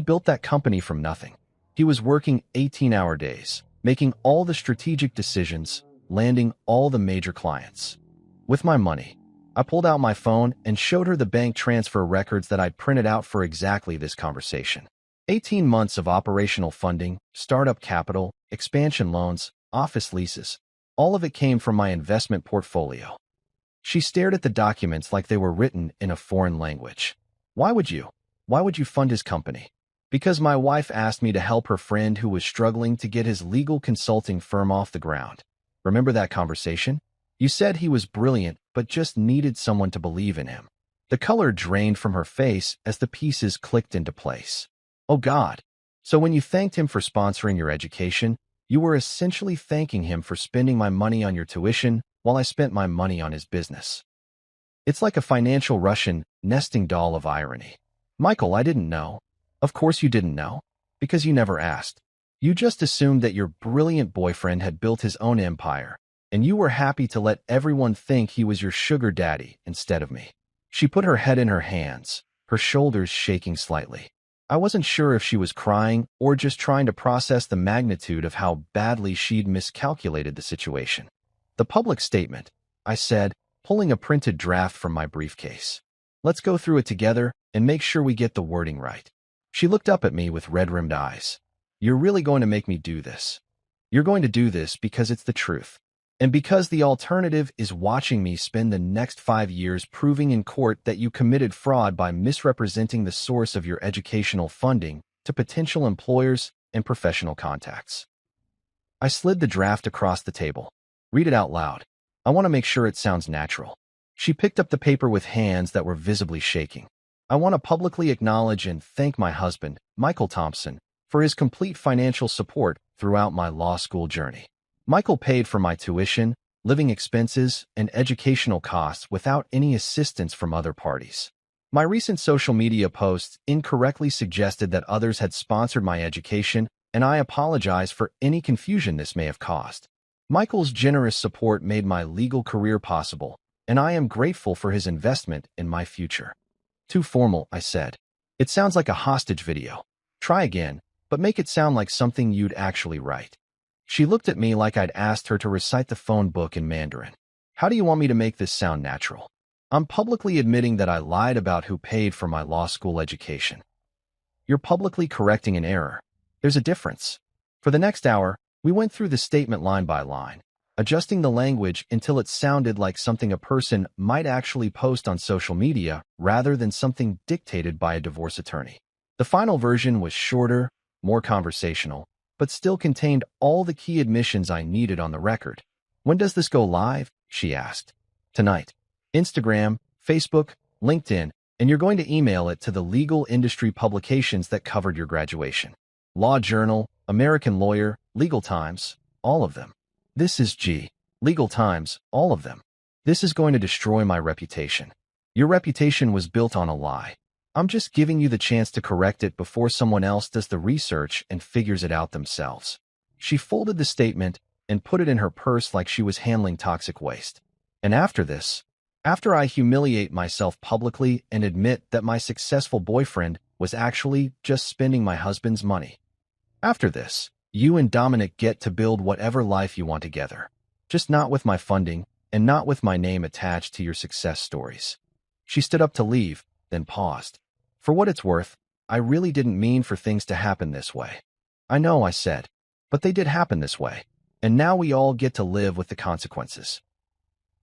Speaker 1: built that company from nothing. He was working 18-hour days, making all the strategic decisions, landing all the major clients. With my money, I pulled out my phone and showed her the bank transfer records that I'd printed out for exactly this conversation. 18 months of operational funding, startup capital, expansion loans, office leases. All of it came from my investment portfolio. She stared at the documents like they were written in a foreign language. Why would you fund his company? Because my wife asked me to help her friend who was struggling to get his legal consulting firm off the ground. Remember that conversation? You said he was brilliant, but just needed someone to believe in him. The color drained from her face as the pieces clicked into place. Oh God. So when you thanked him for sponsoring your education, you were essentially thanking him for spending my money on your tuition, while I spent my money on his business. It's like a financial Russian nesting doll of irony. Michael, I didn't know. Of course you didn't know, because you never asked. You just assumed that your brilliant boyfriend had built his own empire, and you were happy to let everyone think he was your sugar daddy instead of me. She put her head in her hands, her shoulders shaking slightly. I wasn't sure if she was crying or just trying to process the magnitude of how badly she'd miscalculated the situation. The public statement, I said, pulling a printed draft from my briefcase. Let's go through it together and make sure we get the wording right. She looked up at me with red-rimmed eyes. You're really going to make me do this. You're going to do this because it's the truth. And because the alternative is watching me spend the next 5 years proving in court that you committed fraud by misrepresenting the source of your educational funding to potential employers and professional contacts. I slid the draft across the table. Read it out loud. I want to make sure it sounds natural. She picked up the paper with hands that were visibly shaking. I want to publicly acknowledge and thank my husband, Michael Thompson, for his complete financial support throughout my law school journey. Michael paid for my tuition, living expenses, and educational costs without any assistance from other parties. My recent social media posts incorrectly suggested that others had sponsored my education, and I apologize for any confusion this may have caused. Michael's generous support made my legal career possible, and I am grateful for his investment in my future. Too formal, I said. It sounds like a hostage video. Try again, but make it sound like something you'd actually write. She looked at me like I'd asked her to recite the phone book in Mandarin. How do you want me to make this sound natural? I'm publicly admitting that I lied about who paid for my law school education. You're publicly correcting an error. There's a difference. For the next hour, we went through the statement line by line, adjusting the language until it sounded like something a person might actually post on social media rather than something dictated by a divorce attorney. The final version was shorter, more conversational, but still contained all the key admissions I needed on the record. When does this go live? She asked. Tonight. Instagram, Facebook, LinkedIn, and you're going to email it to the legal industry publications that covered your graduation. Law Journal, American Lawyer, Legal Times, all of them. This is Legal Times, all of them. This is going to destroy my reputation. Your reputation was built on a lie. I'm just giving you the chance to correct it before someone else does the research and figures it out themselves. She folded the statement and put it in her purse like she was handling toxic waste. And after this, after I humiliate myself publicly and admit that my successful boyfriend was actually just spending my husband's money. After this, you and Dominic get to build whatever life you want together. Just not with my funding and not with my name attached to your success stories. She stood up to leave, then paused. For what it's worth, I really didn't mean for things to happen this way. I know, I said, but they did happen this way, and now we all get to live with the consequences.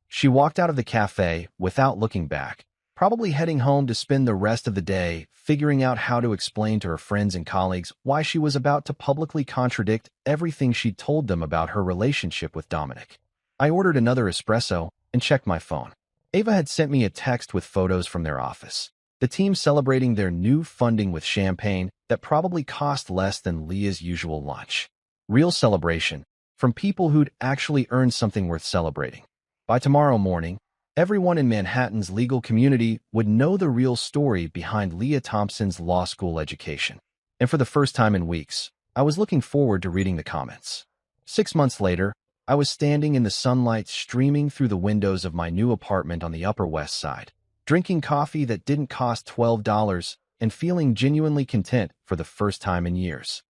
Speaker 1: She walked out of the cafe without looking back, probably heading home to spend the rest of the day figuring out how to explain to her friends and colleagues why she was about to publicly contradict everything she'd told them about her relationship with Dominic. I ordered another espresso and checked my phone. Ava had sent me a text with photos from their office. The team celebrating their new funding with champagne that probably cost less than Leah's usual lunch. Real celebration, from people who'd actually earned something worth celebrating. By tomorrow morning, everyone in Manhattan's legal community would know the real story behind Leah Thompson's law school education. And for the first time in weeks, I was looking forward to reading the comments. 6 months later, I was standing in the sunlight streaming through the windows of my new apartment on the Upper West Side, drinking coffee that didn't cost $12 and feeling genuinely content for the first time in years.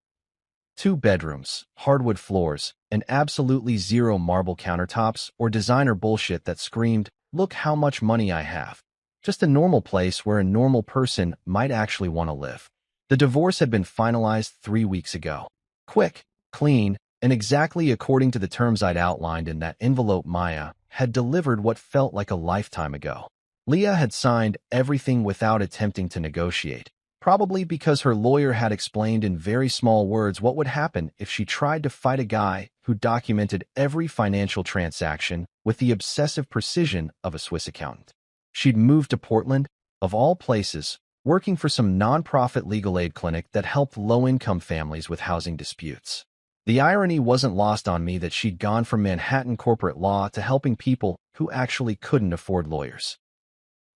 Speaker 1: 2 bedrooms, hardwood floors, and absolutely zero marble countertops or designer bullshit that screamed, "Look how much money I have." Just a normal place where a normal person might actually want to live. The divorce had been finalized 3 weeks ago. Quick, clean, and exactly according to the terms I'd outlined in that envelope Maya had delivered what felt like a lifetime ago. Leah had signed everything without attempting to negotiate, probably because her lawyer had explained in very small words what would happen if she tried to fight a guy who documented every financial transaction with the obsessive precision of a Swiss accountant. She'd moved to Portland, of all places, working for some nonprofit legal aid clinic that helped low-income families with housing disputes. The irony wasn't lost on me that she'd gone from Manhattan corporate law to helping people who actually couldn't afford lawyers.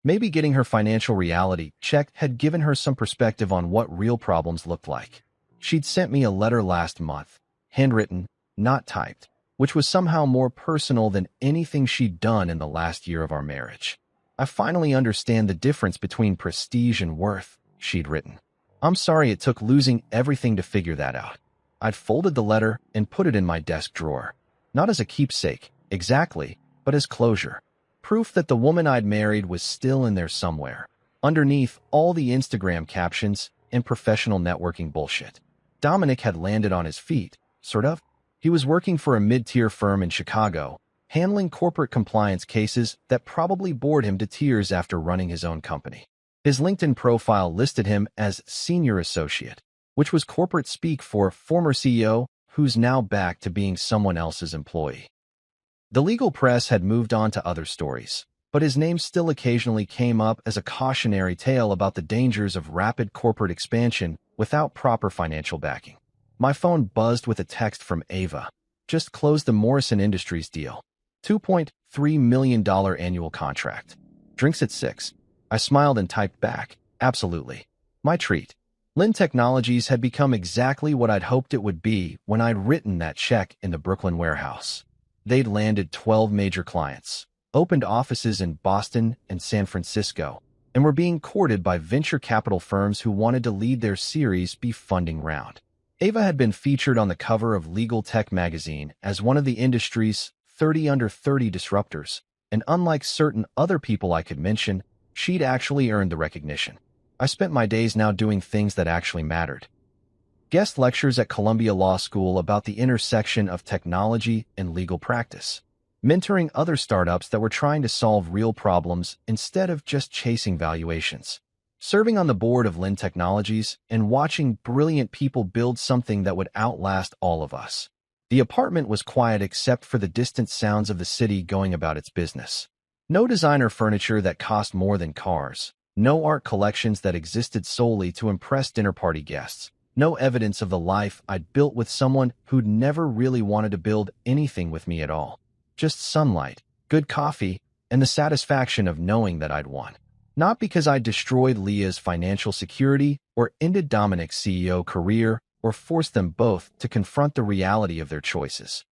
Speaker 1: Maybe getting her financial reality check had given her some perspective on what real problems looked like. She'd sent me a letter last month, handwritten, not typed, which was somehow more personal than anything she'd done in the last year of our marriage. I finally understand the difference between prestige and worth, she'd written. I'm sorry it took losing everything to figure that out. I'd folded the letter and put it in my desk drawer. Not as a keepsake, exactly, but as closure. Proof that the woman I'd married was still in there somewhere, underneath all the Instagram captions and professional networking bullshit. Dominic had landed on his feet, sort of. He was working for a mid-tier firm in Chicago, handling corporate compliance cases that probably bored him to tears after running his own company. His LinkedIn profile listed him as senior associate, which was corporate speak for former CEO who's now back to being someone else's employee. The legal press had moved on to other stories, but his name still occasionally came up as a cautionary tale about the dangers of rapid corporate expansion without proper financial backing. My phone buzzed with a text from Ava. Just closed the Morrison Industries deal. $2.3 million annual contract. Drinks at 6. I smiled and typed back, absolutely. My treat. Lynn Technologies had become exactly what I'd hoped it would be when I'd written that check in the Brooklyn warehouse. They'd landed 12 major clients, opened offices in Boston and San Francisco, and were being courted by venture capital firms who wanted to lead their Series B funding round. Ava had been featured on the cover of Legal Tech magazine as one of the industry's 30 under 30 disruptors, and unlike certain other people I could mention, she'd actually earned the recognition. I spent my days now doing things that actually mattered. Guest lectures at Columbia Law School about the intersection of technology and legal practice, mentoring other startups that were trying to solve real problems instead of just chasing valuations, serving on the board of Lynn Technologies and watching brilliant people build something that would outlast all of us. The apartment was quiet except for the distant sounds of the city going about its business. No designer furniture that cost more than cars, no art collections that existed solely to impress dinner party guests. No evidence of the life I'd built with someone who'd never really wanted to build anything with me at all. Just sunlight, good coffee, and the satisfaction of knowing that I'd won. Not because I'd destroyed Leah's financial security or ended Dominic's CEO career or forced them both to confront the reality of their choices.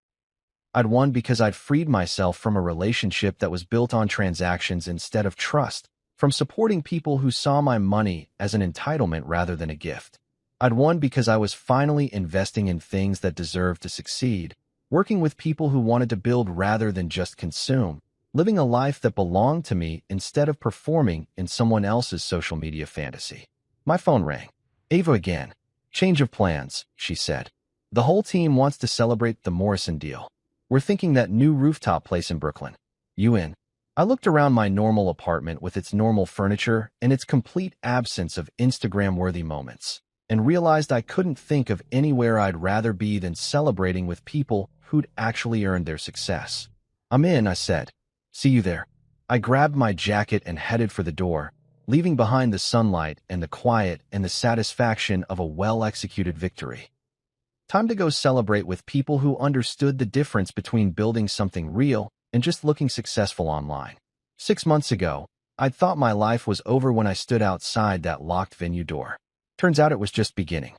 Speaker 1: I'd won because I'd freed myself from a relationship that was built on transactions instead of trust, from supporting people who saw my money as an entitlement rather than a gift. I'd won because I was finally investing in things that deserved to succeed, working with people who wanted to build rather than just consume, living a life that belonged to me instead of performing in someone else's social media fantasy. My phone rang. Ava again. Change of plans, she said. The whole team wants to celebrate the Morrison deal. We're thinking that new rooftop place in Brooklyn. You in? I looked around my normal apartment with its normal furniture and its complete absence of Instagram-worthy moments, and realized I couldn't think of anywhere I'd rather be than celebrating with people who'd actually earned their success. I'm in, I said. See you there. I grabbed my jacket and headed for the door, leaving behind the sunlight and the quiet and the satisfaction of a well-executed victory. Time to go celebrate with people who understood the difference between building something real and just looking successful online. 6 months ago, I'd thought my life was over when I stood outside that locked venue door. Turns out it was just beginning.